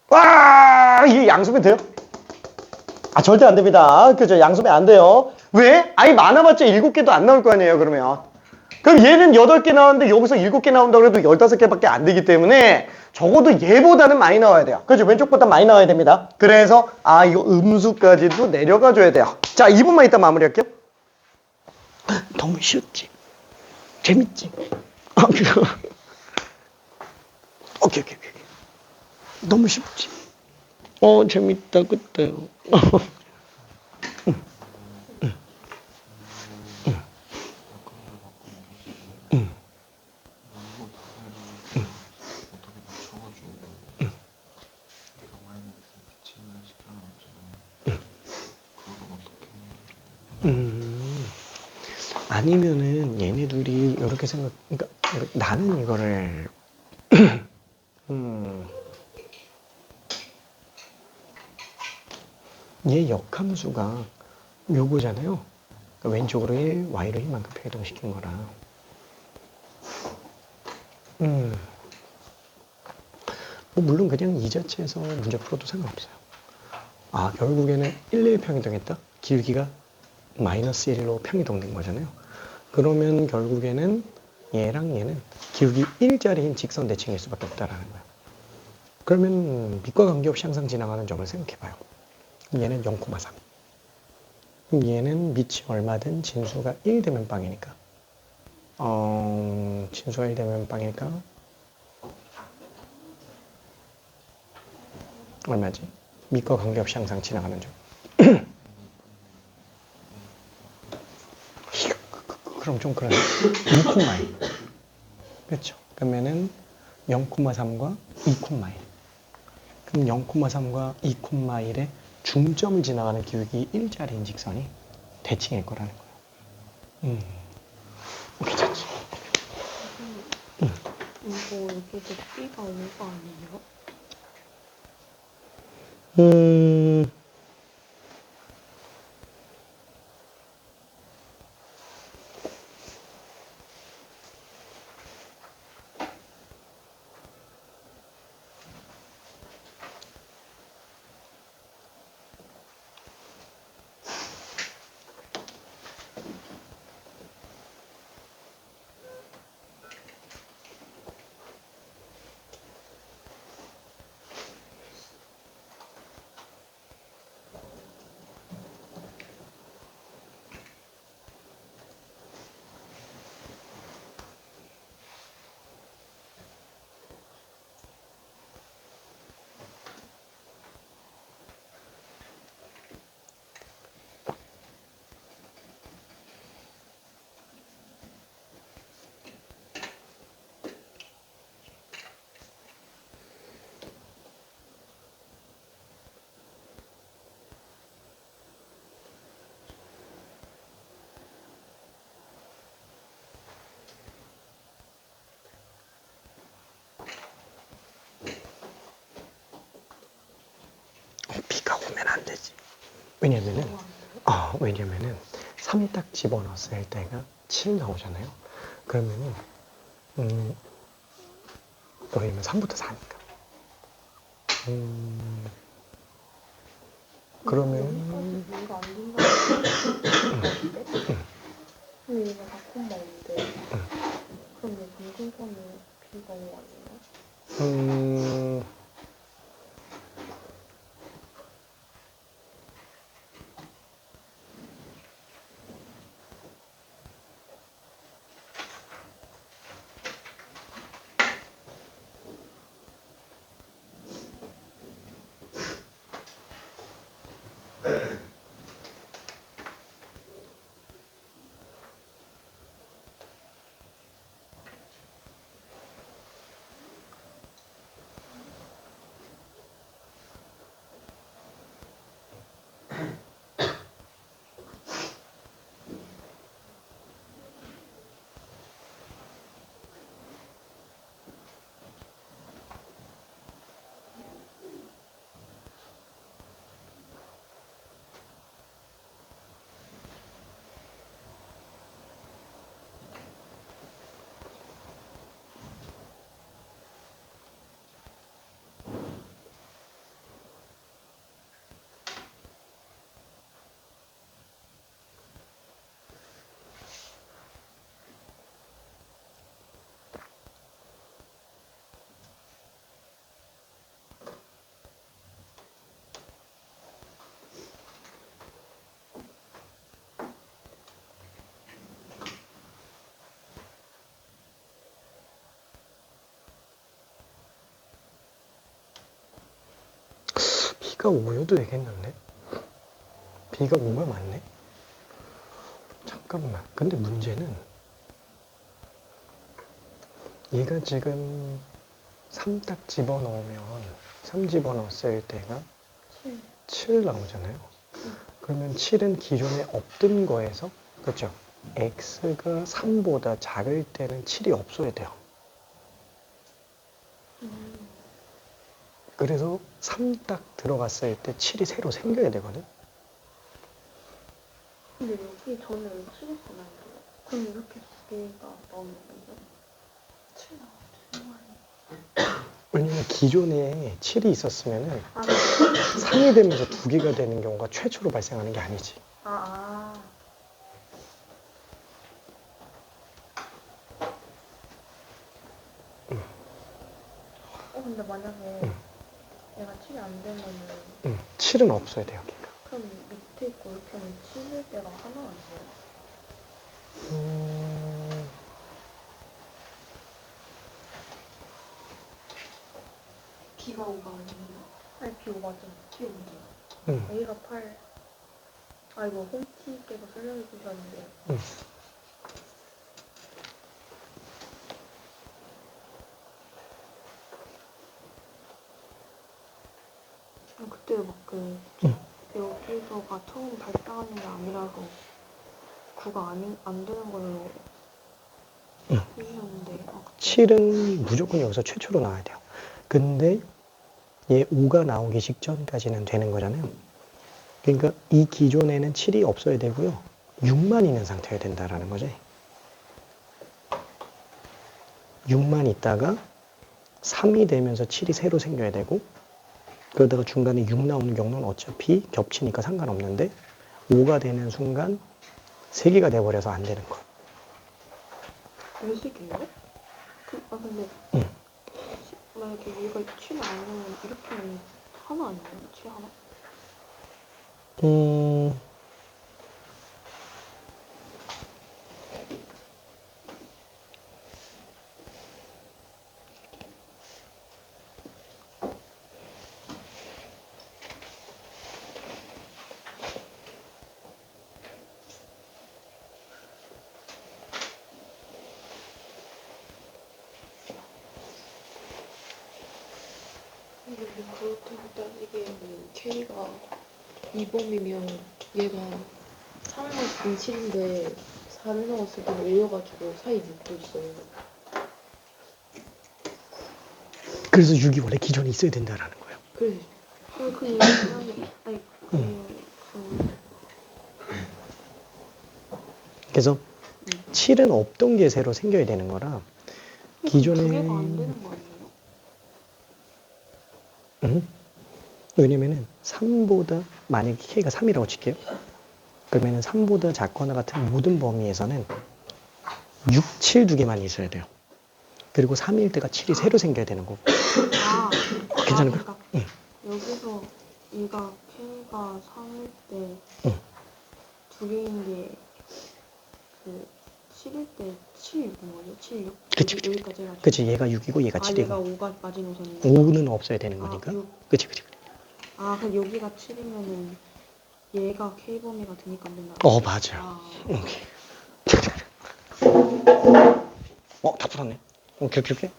와, 이게 양수면 돼요? 절대 안 됩니다. 그죠? 양수면 안 돼요. 왜? 많아봤자 7개도 안 나올 거 아니에요, 그러면. 그럼 얘는 8개 나오는데 여기서 7개 나온다고 해도 15개밖에 안 되기 때문에 적어도 얘보다는 많이 나와야 돼요. 그죠? 왼쪽보다 많이 나와야 됩니다. 그래서 이거 음수까지도 내려가 줘야 돼요. 자, 2분만 이따 마무리할게요. 너무 쉬웠지? 재밌지? 오케이. 너무 쉽지? 재밌다, 그때요. 아니면은 얘네 둘이 이렇게 그러니까 나는 이거를 얘 역함수가 요거잖아요. 그러니까 왼쪽으로 1, y로 1만큼 변동시킨 거라. 물론 그냥 이 자체에서 문제 풀어도 상관없어요. 결국에는 1, 1 평이동했다? 길기가 마이너스 1로 평이동된 거잖아요. 그러면 결국에는 얘랑 얘는 기울기 1짜리인 직선 대칭일 수밖에 없다라는 거야. 그러면 밑과 관계없이 항상 지나가는 점을 생각해봐요. 얘는 0,3. 그럼 얘는 밑이 얼마든 진수가 1 되면 빵이니까. 진수가 1 되면 빵이니까 얼마지? 밑과 관계없이 항상 지나가는 점. 그럼 좀 그러네. 2,1. 그렇죠. 그러면은 0,3과 2,1. 그럼 0,3과 2,1의 중점을 지나가는 기울기 1짜리인 직선이 대칭일 거라는 거예요. 괜찮지? 이거 여기도 B가 5가 아니에요? 왜냐면은 3 딱 집어넣었을 때가 7 나오잖아요. 그러면은 왜냐면 3부터 4니까. 그러면 뭔가 안 된다고 했는데? 근데 얘가 4콤마인데 그럼 얘 공중선이 B가 5 아니에요? B가 5여도 되겠는데? B가 5가 맞네? 잠깐만. 근데 문제는 얘가 지금 3 딱 집어넣으면 3 집어넣었을 때가 7 나오잖아요. 그러면 7은 기존에 없던 거에서 그렇죠? x가 3보다 작을 때는 7이 없어야 돼요. 그래서 3 딱 들어갔을 때 7이 새로 생겨야 되거든. 근데 여기 저는 7이 나와요. 그럼 이렇게 두 개가 나오는 건가요? 7 나와요. 왜냐면 기존에 7이 있었으면은 아, 3이 되면서 두 개가 되는 경우가 최초로 발생하는 게 아니지. 아. 근데 만약에 얘가 7이 안 되면은 7은 없어야 돼요, 여기가. 그럼 밑에 있고 이렇게 하면 7일 때가 하나 아니에요? B가 5가 아니에요? 아니 B 5 맞아. B 5죠. A가 8. 아 이거 홈티께서 설명해 주셨는데. 그때 막그 여기서가 처음 발생하는 게 아니라서 9가 안 되는 걸로 해주셨는데 7은 무조건 여기서 최초로 나와야 돼요. 근데 얘 5가 나오기 직전까지는 되는 거잖아요. 그러니까 이 기존에는 7이 없어야 되고요. 6만 있는 상태여야 된다라는 거지. 6만 있다가 3이 되면서 7이 새로 생겨야 되고 그러다가 중간에 6 나오는 경우는 어차피 겹치니까 상관없는데 5가 되는 순간 3개가 돼버려서 안 되는 거. 몇 개요? 근데 만약에 얘가 7이 아니면 이렇게 하면 하나 아니에요? 7 하나? 근데 그렇다고 따지기에는 K가 2범이면 얘가 3은 7인데 4를 넣었을 때는 5여가지고 사이 6도 있어요. 그래서 6이 원래 기존에 있어야 된다라는 거예요. 그래. 그 얘기는 아니 그 그래서 7은 없던 게 새로 생겨야 되는 거라 기존에 두 개가 안 되는 거 아니에요? 왜냐면은 3보다 만약에 K가 3이라고 칠게요. 그러면은 3보다 작거나 같은 모든 범위에서는 6, 7 두 개만 있어야 돼요. 그리고 3일 때가 7이 새로 생겨야 되는 거고. 아, 괜찮은가? 그러니까 응. 여기서 얘가 K가 3일 때 응. 두 개인 게 그 7일 때 7, 뭐죠? 7, 6? 그치, 여기까지 해가지고. 그치, 얘가 6이고 얘가 아, 얘가 7이고. 5가 마지노선인데. 5는 없어야 되는 아, 거니까. 6. 그치, 그치. 아, 그럼 여기가 7이면은 얘가 K 범위가 되니까 안 된다. 맞아. 아, 오케이. 다 풀었네. 오케이, 오케이, 오케이.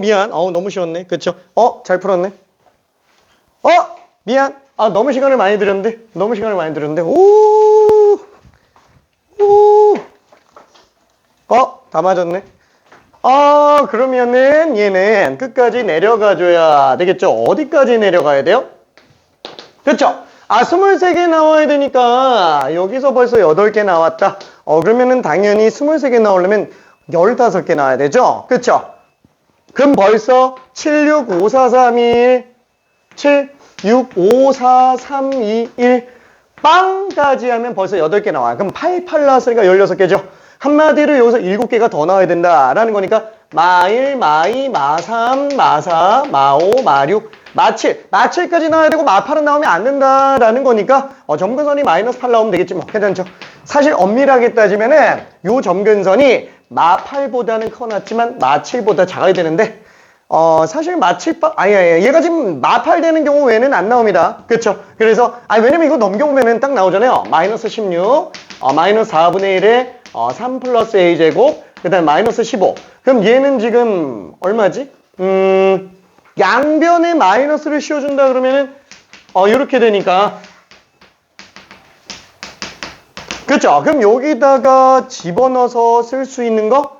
미안. 너무 쉬웠네. 그쵸? 잘 풀었네. 미안. 너무 시간을 많이 들였는데. 다 맞았네. 그러면은 얘는 끝까지 내려가줘야 되겠죠? 어디까지 내려가야 돼요? 그쵸? 23개 나와야 되니까 여기서 벌써 8개 나왔다. 그러면은 당연히 23개 나오려면 15개 나와야 되죠? 그쵸? 그럼 벌써 7, 6, 5, 4, 3, 2, 1 7, 6, 5, 4, 3, 2, 1 빵까지 하면 벌써 8개 나와요. 그럼 8, 8 나왔으니까 16개죠. 한마디로 여기서 7개가 더 나와야 된다라는 거니까 마1, 마2, 마3, 마4, 마5, 마6, 마7. 마7까지 나와야 되고 마8은 나오면 안 된다라는 거니까 점근선이 마이너스 8 나오면 되겠지 뭐. 괜찮죠? 사실 엄밀하게 따지면은 요 점근선이 마8보다는 커놨지만 마7보다 작아야 되는데 사실 얘가 지금 마8 되는 경우 외에는 안 나옵니다. 그쵸? 그래서, 왜냐면 이거 넘겨보면은 딱 나오잖아요. 마이너스 16, 마이너스 4분의 1에 3 플러스 a제곱, 그 다음에 마이너스 15. 그럼 얘는 지금 얼마지? 양변에 마이너스를 씌워준다 그러면은, 이렇게 되니까. 그쵸? 그럼 여기다가 집어넣어서 쓸 수 있는 거?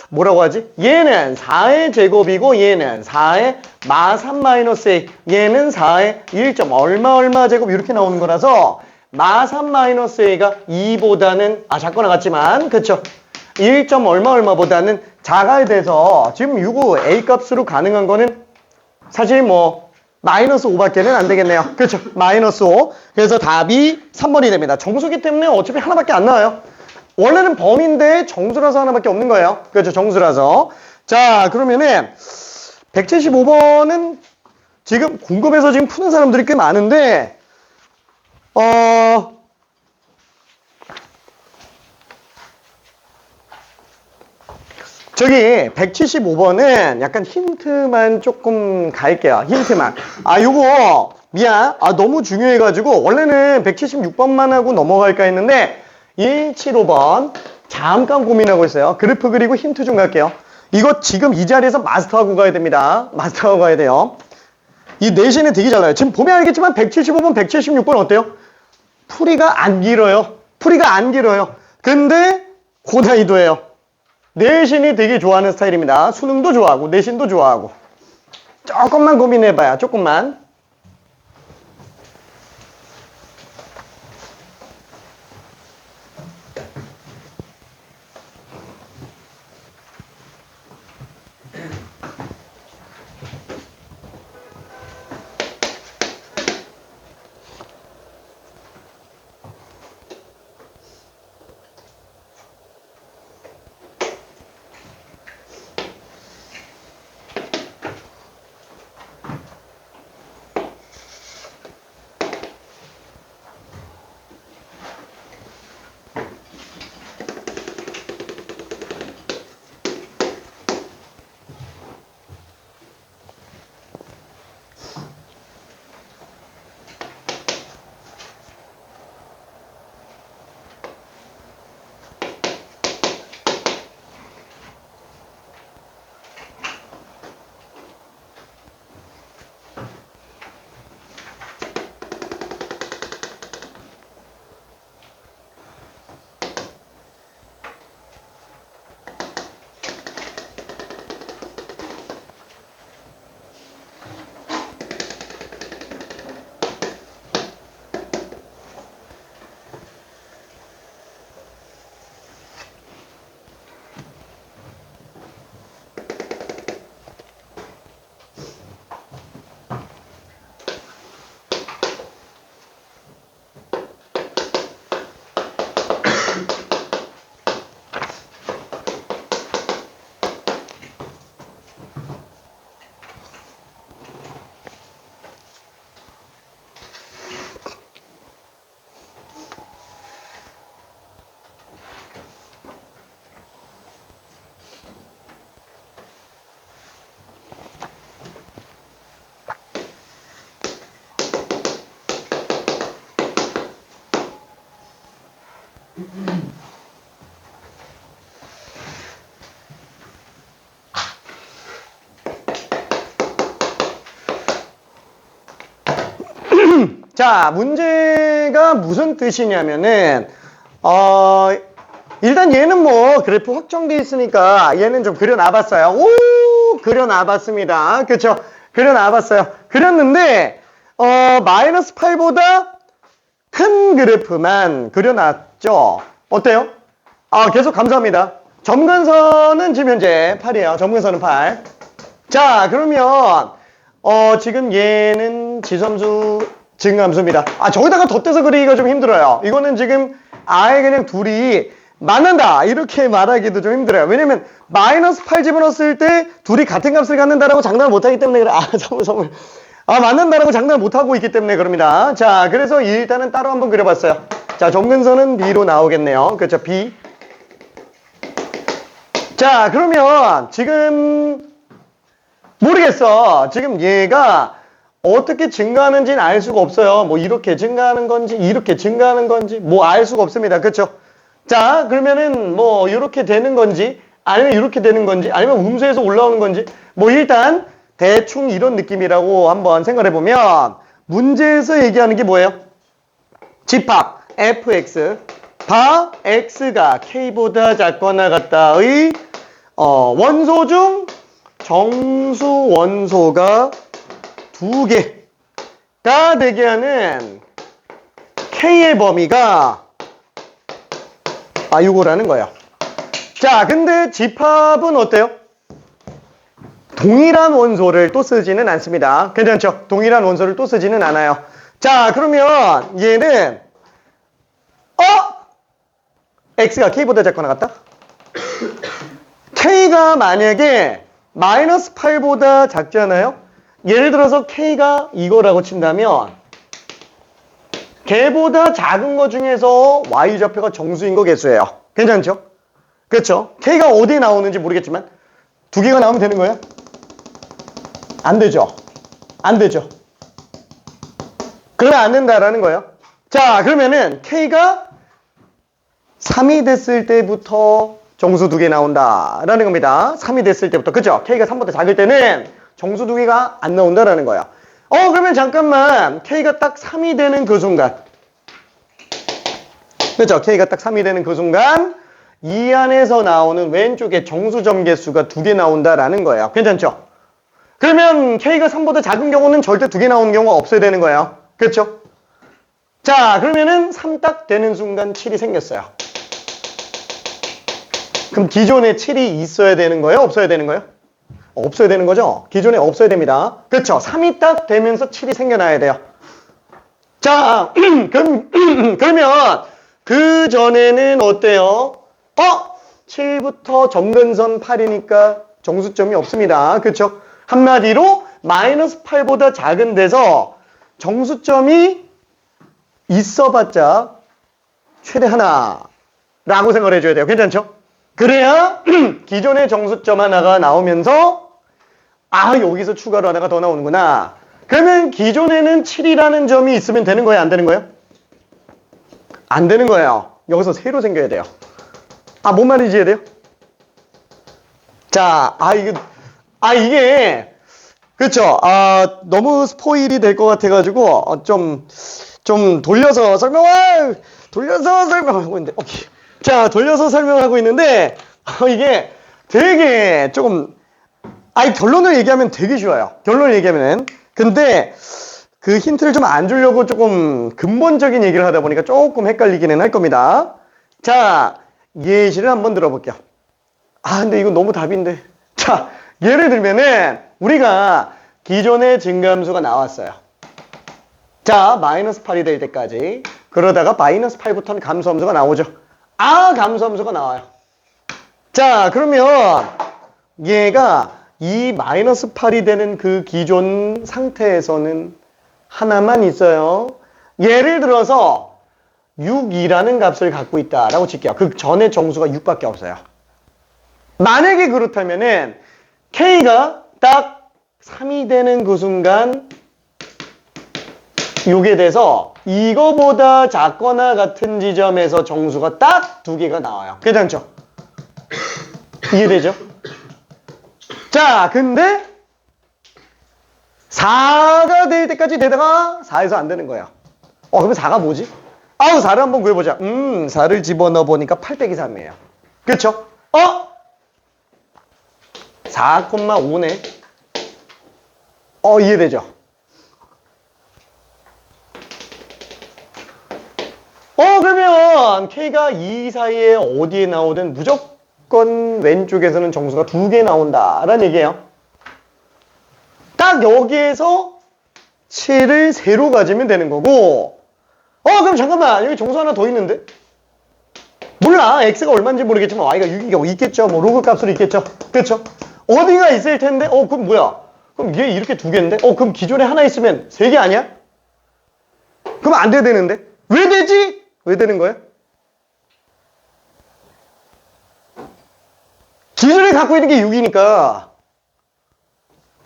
뭐라고 하지? 얘는 4의 제곱이고 얘는 4의 마3 마이너스 a, 얘는 4의 1. 얼마 제곱 이렇게 나오는 거라서 마3 마이너스 a가 2보다는 작거나 같지만 그쵸? 1. 얼마보다는 작아야 돼서 지금 이거 a 값으로 가능한 거는 사실 뭐 마이너스 5밖에는 안 되겠네요. 그렇죠? 마이너스 5. 그래서 답이 3번이 됩니다. 정수기 때문에 어차피 하나밖에 안 나와요. 원래는 범위인데 정수라서 하나밖에 없는 거예요. 그렇죠? 정수라서. 자, 그러면은 175번은 지금 궁금해서 지금 푸는 사람들이 꽤 많은데 저기 175번은 약간 힌트만 조금 갈게요. 힌트만. 요거 미안. 너무 중요해가지고 원래는 176번만 하고 넘어갈까 했는데 175번 잠깐 고민하고 있어요. 그래프 그리고 힌트 좀 갈게요. 이거 지금 이 자리에서 마스터하고 가야 됩니다. 마스터하고 가야 돼요. 이 내신은 되게 잘 나와요. 지금 보면 알겠지만 175번, 176번 어때요? 풀이가 안 길어요. 근데 고난이도예요. 내신이 되게 좋아하는 스타일입니다. 수능도 좋아하고 내신도 좋아하고. 조금만 고민해봐요. 조금만. 자, 문제가 무슨 뜻이냐면은, 일단 얘는 뭐 그래프 확정돼 있으니까 얘는 좀 그려놔봤어요. 오, 그려놔봤습니다. 그쵸? 그려놔봤어요. 그렸는데, 마이너스 8보다 큰 그래프만 그려놨죠. 어때요? 계속 감사합니다. 점근선은 지금 현재 8이에요. 점근선은 8. 자, 그러면 지금 얘는 지점수 증감수입니다. 저기다가 덧대서 그리기가 좀 힘들어요. 이거는 지금 아예 그냥 둘이 만난다 이렇게 말하기도 좀 힘들어요. 왜냐면 마이너스 8 집어넣었을 때 둘이 같은 값을 갖는다라고 장난을 못하기 때문에 그래. 선물. 만난다라고 장난을 못하고 있기 때문에 그럽니다. 자, 그래서 일단은 따로 한번 그려봤어요. 자, 점근선은 B로 나오겠네요. 그렇죠? B. 자, 그러면 지금 모르겠어. 지금 얘가 어떻게 증가하는지는 알 수가 없어요. 뭐 이렇게 증가하는 건지 이렇게 증가하는 건지 뭐 알 수가 없습니다. 그렇죠? 자, 그러면은 뭐 이렇게 되는 건지 아니면 이렇게 되는 건지 아니면 음수에서 올라오는 건지 뭐 일단 대충 이런 느낌이라고 한번 생각해 보면 문제에서 얘기하는 게 뭐예요? 집합 fx 바 x가 k보다 작거나 같다의 원소 중 정수 원소가 두 개가 되게 하는 k의 범위가 요거라는 거예요. 자, 근데 집합은 어때요? 동일한 원소를 또 쓰지는 않습니다. 괜찮죠? 동일한 원소를 또 쓰지는 않아요. 자, 그러면 얘는 x가 k보다 작거나 같다? k가 만약에 마이너스 8보다 작잖아요? 예를 들어서 k가 이거라고 친다면 걔보다 작은 거 중에서 y좌표가 정수인 거 개수예요. 괜찮죠? 그렇죠? k가 어디에 나오는지 모르겠지만 두 개가 나오면 되는 거예요? 안 되죠? 안 되죠? 그러면 안 된다라는 거예요. 자, 그러면은 k가 3이 됐을 때부터 정수 두 개 나온다라는 겁니다. 3이 됐을 때부터. 그죠? k가 3보다 작을 때는 정수 두 개가 안 나온다라는 거야. 그러면 잠깐만. k가 딱 3이 되는 그 순간. 그죠? k가 딱 3이 되는 그 순간 이 안에서 나오는 왼쪽에 정수점 개수가 두 개 나온다라는 거예요. 괜찮죠? 그러면 k가 3보다 작은 경우는 절대 두 개 나오는 경우가 없어야 되는 거예요. 그렇죠? 자, 그러면은 3 딱 되는 순간 7이 생겼어요. 그럼 기존에 7이 있어야 되는 거예요? 없어야 되는 거예요? 없어야 되는 거죠? 기존에 없어야 됩니다. 그렇죠? 3이 딱 되면서 7이 생겨나야 돼요. 자, 그러면 그 전에는 어때요? 7부터 점근선 8이니까 정수점이 없습니다. 그렇죠? 한마디로 마이너스 8보다 작은 데서 정수점이 있어봤자 최대 하나라고 생각을 해줘야 돼요. 괜찮죠? 그래야 기존의 정수점 하나가 나오면서 여기서 추가로 하나가 더 나오는구나. 그러면 기존에는 7이라는 점이 있으면 되는 거예요? 안 되는 거예요? 안 되는 거예요. 여기서 새로 생겨야 돼요. 뭔 말인지 이해돼요? 자, 이게 그쵸? 너무 스포일이 될 것 같아가지고 좀 돌려서 설명하고 있는데 자, 돌려서 설명하고 있는데 이게 되게 조금 결론을 얘기하면 되게 쉬워요. 결론을 얘기하면은. 근데 그 힌트를 좀 안 주려고 조금 근본적인 얘기를 하다 보니까 조금 헷갈리기는 할 겁니다. 자, 예시를 한번 들어볼게요. 근데 이건 너무 답인데. 자, 예를 들면은 우리가 기존의 증감수가 나왔어요. 자, 마이너스 8이 될 때까지. 그러다가 마이너스 8부터는 감소함수가 나오죠. 감소함수가 나와요. 자, 그러면 얘가 이 마이너스 8이 되는 그 기존 상태에서는 하나만 있어요. 예를 들어서 6이라는 값을 갖고 있다라고 칠게요. 그 전에 정수가 6밖에 없어요. 만약에 그렇다면은 k가 딱 3이 되는 그 순간 요게 돼서 이거보다 작거나 같은 지점에서 정수가 딱 두 개가 나와요. 괜찮죠? 이해되죠? 자, 근데 4가 될 때까지 되다가 4에서 안 되는 거예요. 그럼 4가 뭐지? 4를 한번 구해보자. 4를 집어넣어 보니까 8 빼기 3이에요. 그쵸? 4,5네. 이해되죠? 그러면 K가 2 사이에 어디에 나오든 무조건 왼쪽에서는 정수가 2개 나온다라는 얘기예요. 딱 여기에서 7을 세로 가지면 되는 거고, 그럼 잠깐만, 여기 정수 하나 더 있는데? 몰라, x가 얼마인지 모르겠지만 y가 6이 있겠죠. 뭐 로그 값으로 있겠죠. 그렇죠? 어디가 있을 텐데, 그럼 뭐야? 그럼 얘 이렇게 2개인데? 그럼 기존에 하나 있으면 3개 아니야? 그럼 안 돼야 되는데? 왜 되지? 왜 되는 거야? 기존에 갖고 있는 게 6이니까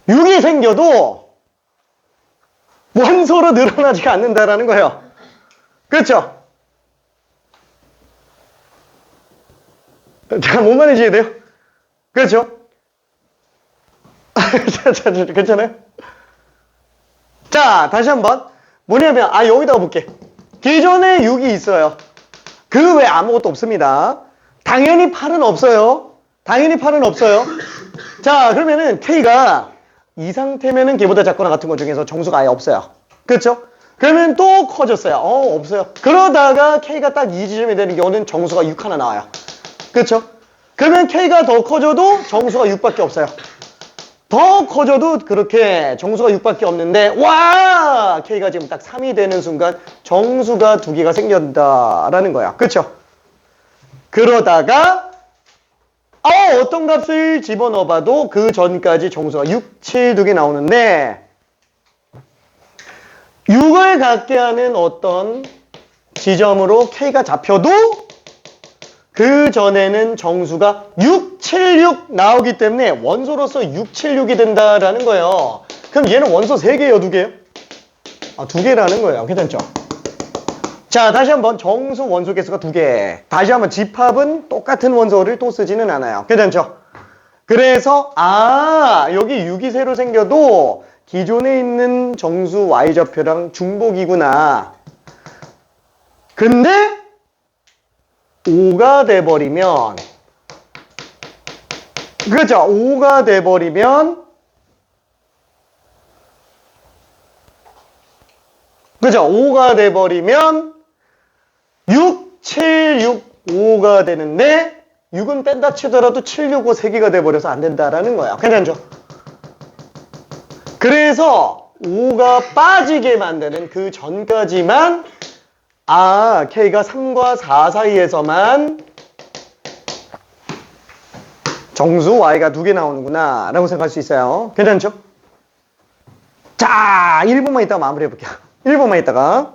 6이 생겨도 원소로 늘어나지가 않는다라는 거예요. 그렇죠? 자, 뭔 말인지 이해돼요? 그렇죠? 괜찮아요? 자, 다시 한번. 뭐냐면, 여기다가 볼게. 기존에 6이 있어요. 그 외에 아무것도 없습니다. 당연히 8은 없어요. 당연히 8은 없어요. 자, 그러면은 K가 이 상태면은 걔보다 작거나 같은 것 중에서 정수가 아예 없어요. 그렇죠? 그러면 또 커졌어요. 없어요. 그러다가 K가 딱 이 지점이 되는 경우는 정수가 6 하나 나와요. 그렇죠? 그러면 K가 더 커져도 정수가 6밖에 없어요. 더 커져도 그렇게 정수가 6밖에 없는데, 와! K가 지금 딱 3이 되는 순간 정수가 2개가 생긴다라는 거야. 그렇죠? 그러다가 어떤 값을 집어넣어봐도 그 전까지 정수가 6, 7, 2개 나오는데 6을 갖게 하는 어떤 지점으로 K가 잡혀도 그 전에는 정수가 6, 7, 6 나오기 때문에 원소로서 6, 7, 6이 된다라는 거예요. 그럼 얘는 원소 3개예요, 2개예요? 2개라는 거예요. 괜찮죠? 자, 다시 한번 정수 원소 개수가 2개. 다시 한번 집합은 똑같은 원소를 또 쓰지는 않아요. 괜찮죠? 그래서 여기 6이 새로 생겨도 기존에 있는 정수 Y좌표랑 중복이구나. 근데 5가 돼버리면, 그렇죠? 5가 돼버리면, 그죠? 5가 돼버리면 6, 7, 6, 5가 되는데 6은 뺀다 치더라도 7, 6, 5, 3개가 돼버려서 안 된다라는 거야. 괜찮죠? 그래서 5가 빠지게 만드는 그 전까지만 K가 3과 4 사이에서만 정수 Y가 2개 나오는구나 라고 생각할 수 있어요. 괜찮죠? 자, 1분만 있다가 마무리 해볼게요. 1분만 있다가.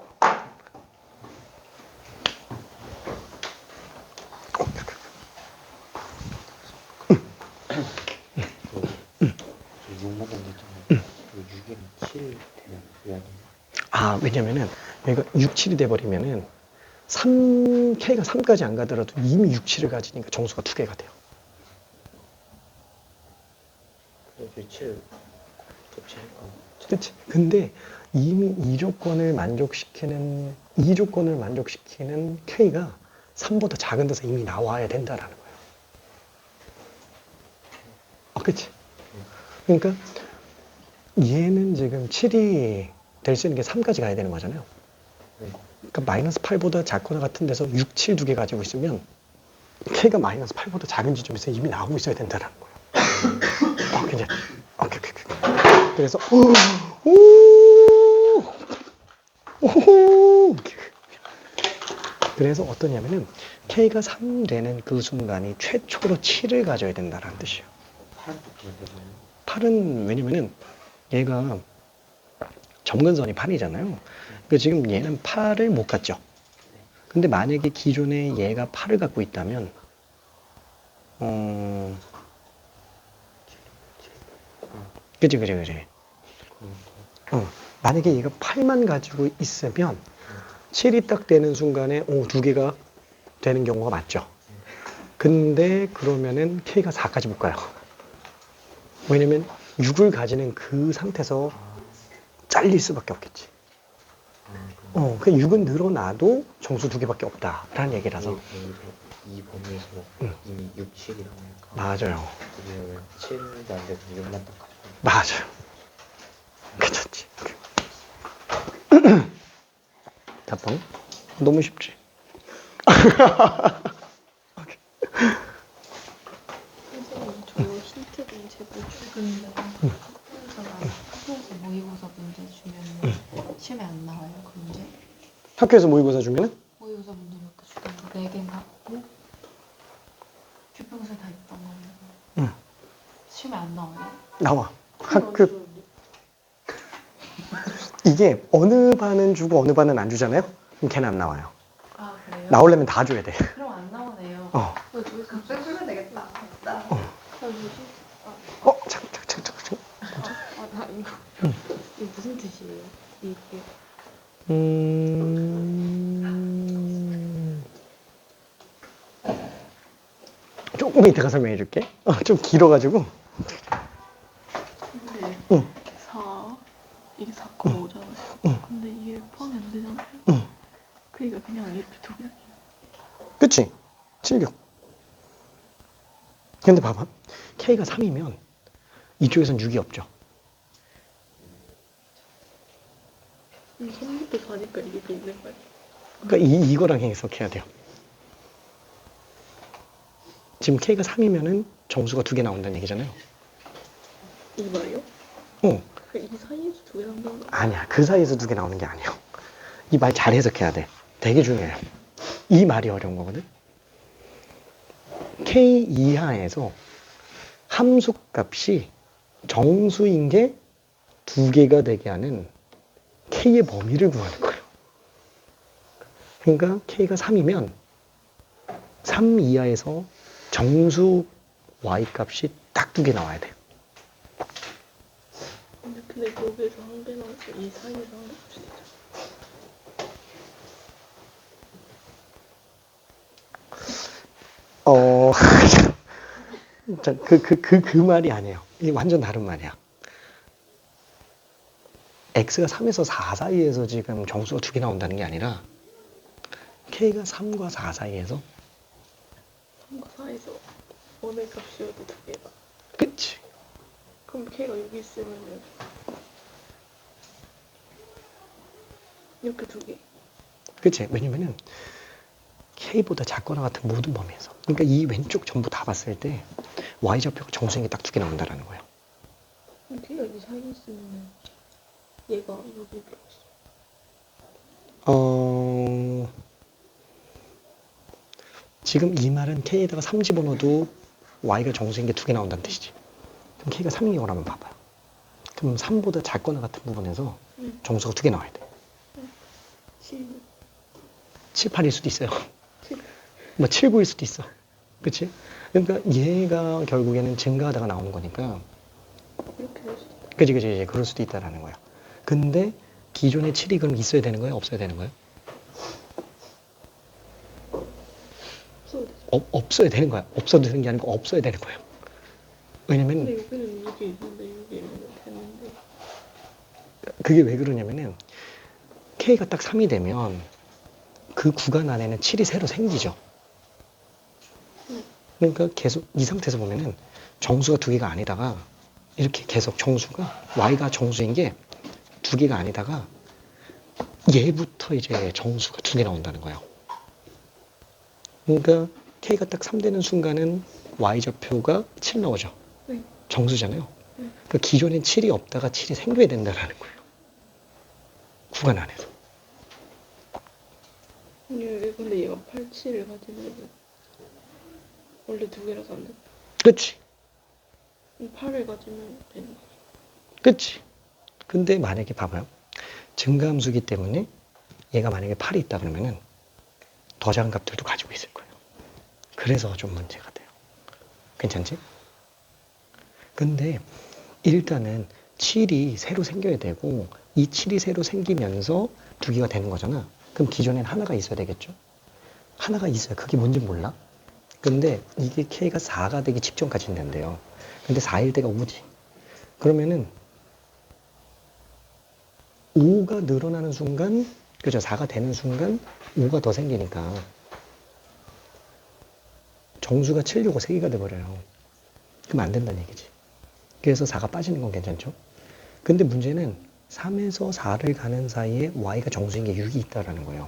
왜냐면은 여기가 6, 7이 돼버리면은 K가 3까지 안 가더라도 이미 6, 7을 가지니까 정수가 2개가 돼요. 7 그렇지. 근데 이미 이 조건을 만족시키는 K가 3보다 작은 데서 이미 나와야 된다라는 거예요. 그렇지. 그러니까 얘는 지금 7이 될 수 있는 게 3까지 가야 되는 거잖아요. 그러니까 마이너스 8보다 작거나 같은 데서 6, 7 2개 가지고 있으면 K가 마이너스 8보다 작은 지점에서 이미 나오고 있어야 된다는 거예요. 괜찮아. 오케이. 그래서 그래서 어떠냐면은 K가 3 되는 그 순간이 최초로 7을 가져야 된다는 뜻이에요. 8은 왜냐면은 얘가 점근선이 8이잖아요. 그 지금 얘는 8을 못 갔죠. 근데 만약에 기존에 얘가 8을 갖고 있다면 그치. 만약에 얘가 8만 가지고 있으면 7이 딱 되는 순간에 2개가 되는 경우가 맞죠. 근데 그러면은 K가 4까지 못 가요. 왜냐면 6을 가지는 그 상태에서 잘릴 수밖에 없겠지. 그 6은 늘어나도 정수 2개밖에 없다라는 얘기라서. 이 범위에서 이미 6, 7이 나오니까. 맞아요. 그러면 7도 안 되고 6만 딱 가지고. 맞아요. 괜찮지. 답방? 너무 쉽지. 선생님 저 힌트 좀 제발 주근데 학교에서 모의고사 문제 주면 시험에 안 나와요 그 문제? 학교에서 모의고사 주면은 모의고사 문제 몇 개 주던가 4개인가? 뭐? 교평사 다 있단 말이에요. 응. 시험에 안 나와요? 나와. 학교 이게 어느 반은 주고 어느 반은 안 주잖아요. 그럼 걔는 안 나와요. 아 그래요? 나오려면 다 줘야 돼. 그럼 안 나오네요. 어. 저기 갑자기 풀면 되겠다. 나 뭐지? 잠깐. 나 이거 이게 무슨 뜻이에요? 이게 조금 이따가 설명해 줄게. 좀 길어가지고. 근데 응. 4 이게 4,5잖아요. 근데 이게 포함이 안 되잖아요. 응. 그러니까 그냥 이렇게 두 개. 그치? 76. 근데 봐봐. K가 3이면 이쪽에선 6이 없죠. 이 3부터 4니까 이게 또 있는 거예요. 그러니까 이거랑 해석해야 돼요. 지금 K가 3이면은 정수가 2개 나온다는 얘기잖아요. 이 말이요? 어. 이 사이에서 두 개 한다는 거. 아니야. 그 사이에서 2개 나오는 게 아니에요. 이 말 잘 해석해야 돼. 되게 중요해요. 이 말이 어려운 거거든. K 이하에서 함수 값이 정수인 게 2개가 되게 하는 K의 범위를 구하는 거예요. 그러니까 K가 3이면 3 이하에서 정수 Y 값이 딱 2개 나와야 돼요. 근데 거기에서 한 개 나와서 이 사이에서 한 개 값이 되죠. 그 말이 아니에요. 이게 완전 다른 말이야. X가 3에서 4 사이에서 지금 정수가 2개 나온다는 게 아니라 K가 3과 4 사이에서 3과 4에서 원의 값이어도 두 개가. 그치? 그럼 K가 여기 있으면 이렇게 두 개. 그치? 왜냐면은 K보다 작거나 같은 모든 범위에서. 그러니까 이 왼쪽 전부 다 봤을 때 Y좌표가 정수인 게 딱 2개 나온다는 거예요. 그럼 K가 이 사이에 있으면 얘가 여기 들어있어. 지금 이 말은 K에다가 3 집어넣어도 Y가 정수인 게 2개 나온다는 뜻이지. 그럼 K가 3인 경우를 한번 봐봐요. 그럼 3보다 작거나 같은 부분에서 정수가 2개 나와야 돼. 7, 7, 8일 수도 있어요. 7. 뭐 7, 9일 수도 있어. 그치? 그러니까 얘가 결국에는 증가하다가 나오는 거니까. 이렇게 될 수도 있다. 그치. 그럴 수도 있다라는 거야. 근데 기존의 7이 그럼 있어야 되는 거예요? 없어야 되는 거예요? 없어도 되죠. 없어야 되는 거야. 없어도 되는 게 아니고 없어야 되는 거예요. 왜냐면 근데 여기는 여기 있는데 여기 있는 되는데. 그게 왜 그러냐면은 K가 딱 3이 되면 그 구간 안에는 7이 새로 생기죠. 그러니까 계속 이 상태에서 보면은 정수가 2개가 아니다가 이렇게 계속 정수가 Y가 정수인 게 2개가 아니다가 얘부터 이제 정수가 2개 나온다는 거예요. 그러니까 K가 딱 3 되는 순간은 Y좌표가 7 나오죠. 네. 정수잖아요. 그러니까 기존엔 7이 없다가 7이 생겨야 된다는 거예요. 구간 안에서. 근데 얘가 8, 7을 가지면 원래 두 개라서 안 돼. 그치? 8을 가지면 되는 거야. 그치? 근데 만약에 봐봐요. 증가함수기 때문에 얘가 만약에 8이 있다 그러면은 더 작은 값들도 가지고 있을 거예요. 그래서 좀 문제가 돼요. 괜찮지? 근데 일단은 7이 새로 생겨야 되고 이 7이 새로 생기면서 2개가 되는 거잖아. 그럼 기존엔 하나가 있어야 되겠죠? 하나가 있어야 그게 뭔지 몰라? 근데 이게 K가 4가 되기 직전까지는 된대요. 근데 4일 때가 5지. 그러면은 5가 늘어나는 순간 그죠? 4가 되는 순간 5가 더 생기니까 정수가 7, 6, 5 3개가 돼버려요. 그럼 안 된다는 얘기지. 그래서 4가 빠지는 건 괜찮죠? 근데 문제는 3에서 4를 가는 사이에 y가 정수인 게 6이 있다라는 거예요.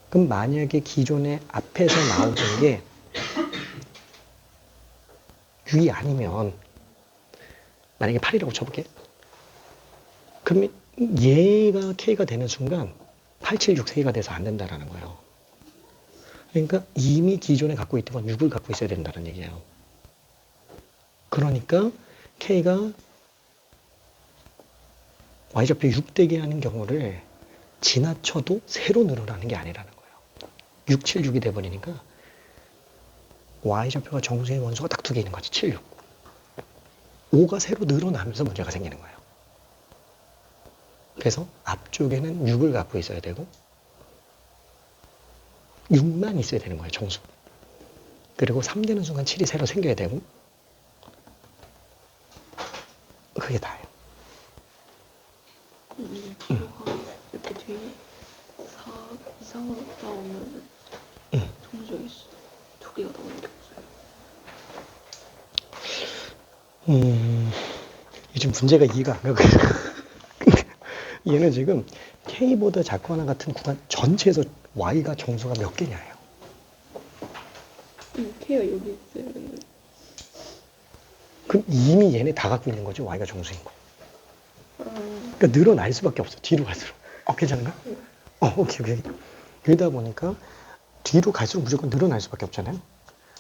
그럼 만약에 기존에 앞에서 나오던 게 6이 아니면 만약에 8이라고 쳐볼게. 그러면 얘가 k가 되는 순간 8, 7, 6, 3개가 돼서 안 된다라는 거예요. 그러니까 이미 기존에 갖고 있던 건 6을 갖고 있어야 된다는 얘기예요. 그러니까 k가 y좌표 6 되게 하는 경우를 지나쳐도 새로 늘어나는 게 아니라는 거예요. 6, 7, 6이 돼버리니까 y좌표가 정수의 원소가 딱 2개 있는 거지. 7, 6. 5가 새로 늘어나면서 문제가 생기는 거예요. 그래서 앞쪽에는 6을 갖고 있어야 되고 6만 있어야 되는 거예요. 정수. 그리고 3 되는 순간 7이 새로 생겨야 되고 그게 다예요. 뒤로가 이렇게 뒤에 4 이상으로 나오면 정수가 있어. 2개가 나오는 게 없어요. 요즘 문제가 이해가 안 가고 얘는 지금 K보다 작거나 같은 구간 전체에서 Y가 정수가 몇 개냐예요. K가 여기 있으면 그럼 이미 얘네 다 갖고 있는 거죠. Y가 정수인 거. 그러니까 늘어날 수밖에 없어. 뒤로 갈수록. 괜찮은가? 오케이. 그러다 보니까 뒤로 갈수록 무조건 늘어날 수밖에 없잖아요.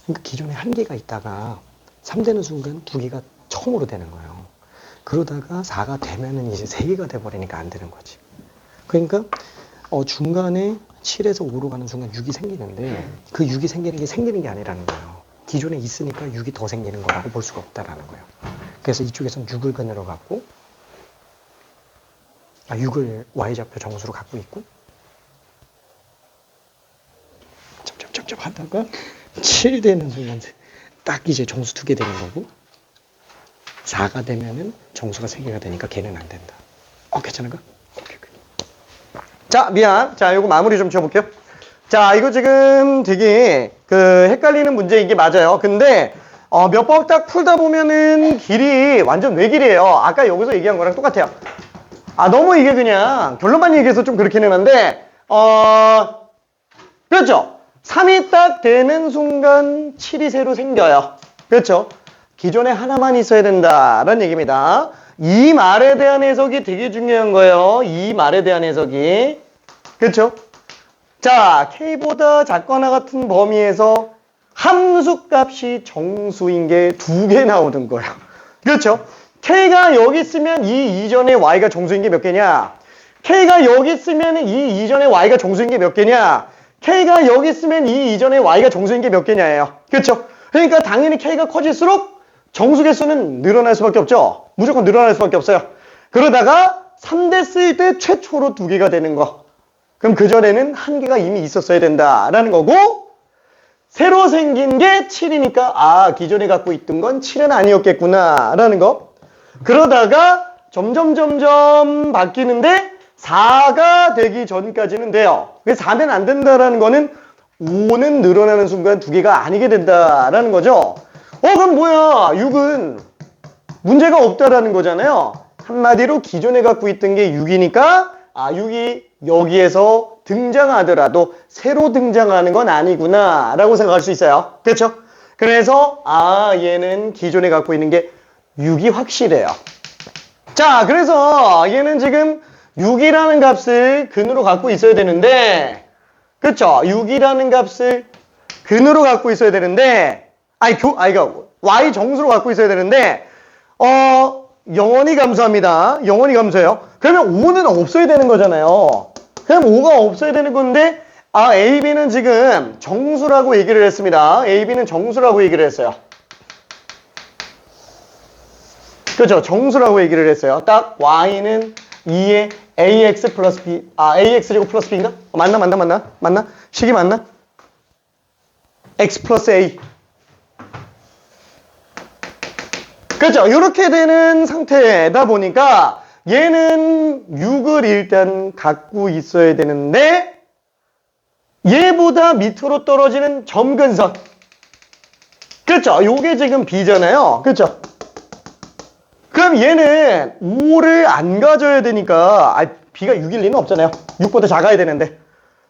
그러니까 기존에 1개가 있다가 3 되는 순간 2개가 처음으로 되는 거예요. 그러다가 4가 되면은 이제 3개가 돼버리니까 안 되는 거지. 그러니까 중간에 7에서 5로 가는 순간 6이 생기는데 그 6이 생기는 게 아니라는 거예요. 기존에 있으니까 6이 더 생기는 거라고 볼 수가 없다라는 거예요. 그래서 이쪽에서는 6을 근으로 갖고 6을 y좌표 정수로 갖고 있고 쩝쩝쩝 하다가 7 되는 순간 딱 이제 정수 2개 되는 거고 4가 되면은 정수가 3개가 되니까 걔는 안 된다. 괜찮은가? 오케이. 자, 미안. 자, 이거 마무리 좀 지어볼게요. 자, 이거 지금 되게 헷갈리는 문제 이게 맞아요. 근데 몇 번 딱 풀다 보면은 길이 완전 외길이에요. 아까 여기서 얘기한 거랑 똑같아요. 너무 이게 그냥 결론만 얘기해서 좀 그렇기는 한데 그렇죠? 3이 딱 되는 순간 7이 새로 생겨요. 그렇죠? 기존에 하나만 있어야 된다라는 얘기입니다. 이 말에 대한 해석이 되게 중요한 거예요. 이 말에 대한 해석이. 그렇죠? 자, K보다 작거나 같은 범위에서 함수값이 정수인 게 2개 나오는 거예요. 그렇죠? K가 여기 있으면 이 이전에 Y가 정수인 게 몇 개냐? K가 여기 있으면 이 이전에 Y가 정수인 게 몇 개냐? K가 여기 있으면 이 이전에 Y가 정수인 게 몇 개냐예요. 그렇죠? 그러니까 당연히 K가 커질수록 정수 개수는 늘어날 수밖에 없죠. 무조건 늘어날 수밖에 없어요. 그러다가 3 됐을 때 최초로 2개가 되는 거. 그럼 그전에는 1개가 이미 있었어야 된다라는 거고 새로 생긴 게 7이니까 기존에 갖고 있던 건 7은 아니었겠구나 라는 거. 그러다가 점점 바뀌는데 4가 되기 전까지는 돼요. 그래서 4는 안 된다라는 거는 5는 늘어나는 순간 2개가 아니게 된다라는 거죠. 그럼 뭐야? 6은 문제가 없다라는 거잖아요. 한마디로 기존에 갖고 있던 게 6이니까 6이 여기에서 등장하더라도 새로 등장하는 건 아니구나 라고 생각할 수 있어요. 그렇죠? 그래서 얘는 기존에 갖고 있는 게 6이 확실해요. 자, 그래서 얘는 지금 6이라는 값을 근으로 갖고 있어야 되는데 그렇죠? 6이라는 값을 근으로 갖고 있어야 되는데 y 정수로 갖고 있어야 되는데 영원히 감소합니다. 영원히 감소해요. 그러면 5는 없어야 되는 거잖아요. 그럼 5가 없어야 되는 건데 AB는 지금 정수라고 얘기를 했습니다. AB는 정수라고 얘기를 했어요. 그렇죠? 정수라고 얘기를 했어요. 딱 y는 2에 ax 플러스 b ax제곱 플러스 b인가? 맞나? 식이 맞나? x 플러스 a. 그렇죠? 이렇게 되는 상태다 보니까 얘는 6을 일단 갖고 있어야 되는데 얘보다 밑으로 떨어지는 점근선. 그렇죠? 요게 지금 B잖아요. 그렇죠? 그럼 얘는 5를 안 가져야 되니까 B가 6일 리는 없잖아요. 6보다 작아야 되는데.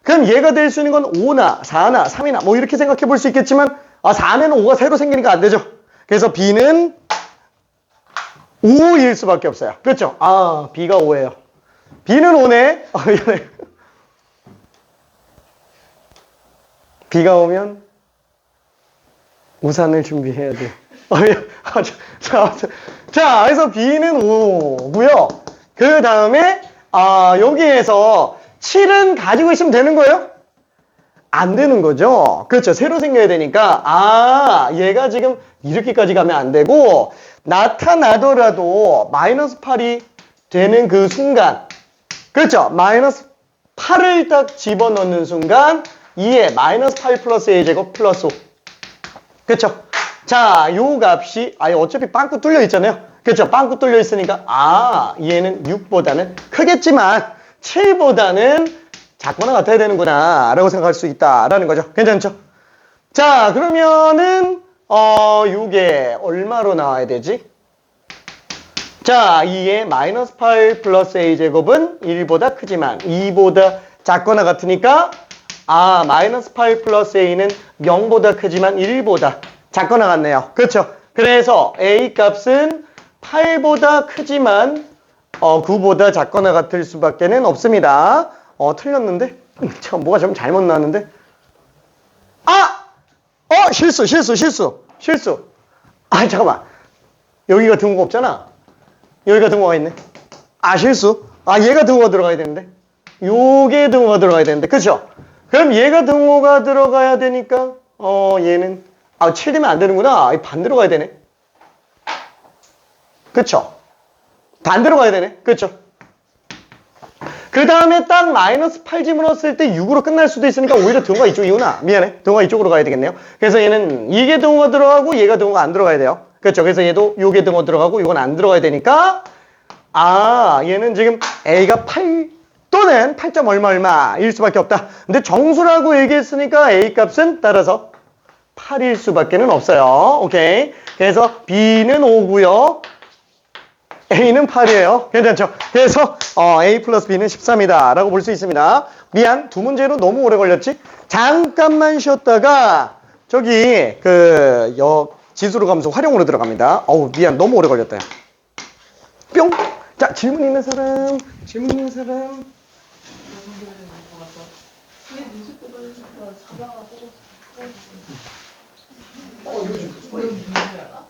그럼 얘가 될 수 있는 건 5나 4나 3이나 뭐 이렇게 생각해 볼 수 있겠지만 4면은 5가 새로 생기니까 안 되죠. 그래서 B는 5일 수밖에 없어요. 그렇죠? B가 5예요. B는 5네. 미안해. B가 오면 우산을 준비해야 돼. 자, 그래서 B는 5고요. 그 다음에 여기에서 7은 가지고 있으면 되는 거예요? 안 되는 거죠. 그렇죠. 새로 생겨야 되니까 얘가 지금 이렇게까지 가면 안 되고 나타나더라도 마이너스 8이 되는 그 순간 그렇죠. 마이너스 8을 딱 집어넣는 순간 2에 마이너스 8 플러스 A제곱 플러스 5 그렇죠. 자, 요 값이 어차피 빵꾸 뚫려 있잖아요. 그렇죠. 빵꾸 뚫려 있으니까 얘는 6보다는 크겠지만 7보다는 작거나 같아야 되는구나 라고 생각할 수 있다라는 거죠. 괜찮죠? 자, 그러면은 요게 얼마로 나와야 되지? 자, 2의 마이너스 8 플러스 A제곱은 1보다 크지만 2보다 작거나 같으니까 마이너스 8 플러스 A는 0보다 크지만 1보다 작거나 같네요. 그렇죠? 그래서 A 값은 8보다 크지만 9보다 작거나 같을 수밖에는 없습니다. 틀렸는데? 참, 뭐가 좀 잘못 나왔는데? 실수. 잠깐만. 여기가 등호가 없잖아. 여기가 등호가 있네. 실수. 얘가 등호가 들어가야 되는데. 요게 등호가 들어가야 되는데. 그쵸? 그럼 얘가 등호가 들어가야 되니까, 얘는, 7 되면 안 되는구나. 반대로 가야 되네. 그쵸? 반대로 가야 되네. 그쵸? 그 다음에 딱 마이너스 8 집어넣었을 때 6으로 끝날 수도 있으니까 오히려 등호가 이쪽이구나. 미안해. 등호가 이쪽으로 가야 되겠네요. 그래서 얘는 이게 등호가 들어가고 얘가 등호가 안 들어가야 돼요. 그렇죠? 그래서 얘도 요게 등호 들어가고 이건 안 들어가야 되니까 얘는 지금 A가 8 또는 8점 얼마일 수밖에 없다. 근데 정수라고 얘기했으니까 A 값은 따라서 8일 수밖에는 없어요. 오케이. 그래서 B는 5고요. A는 8이에요. 괜찮죠? 그래서 A 플러스 B는 13이다 라고 볼 수 있습니다. 미안, 두 문제로 너무 오래 걸렸지? 잠깐만 쉬었다가 저기 지수로 가면서 활용으로 들어갑니다. 미안, 너무 오래 걸렸다. 뿅! 자, 질문 있는 사람? 이거 좀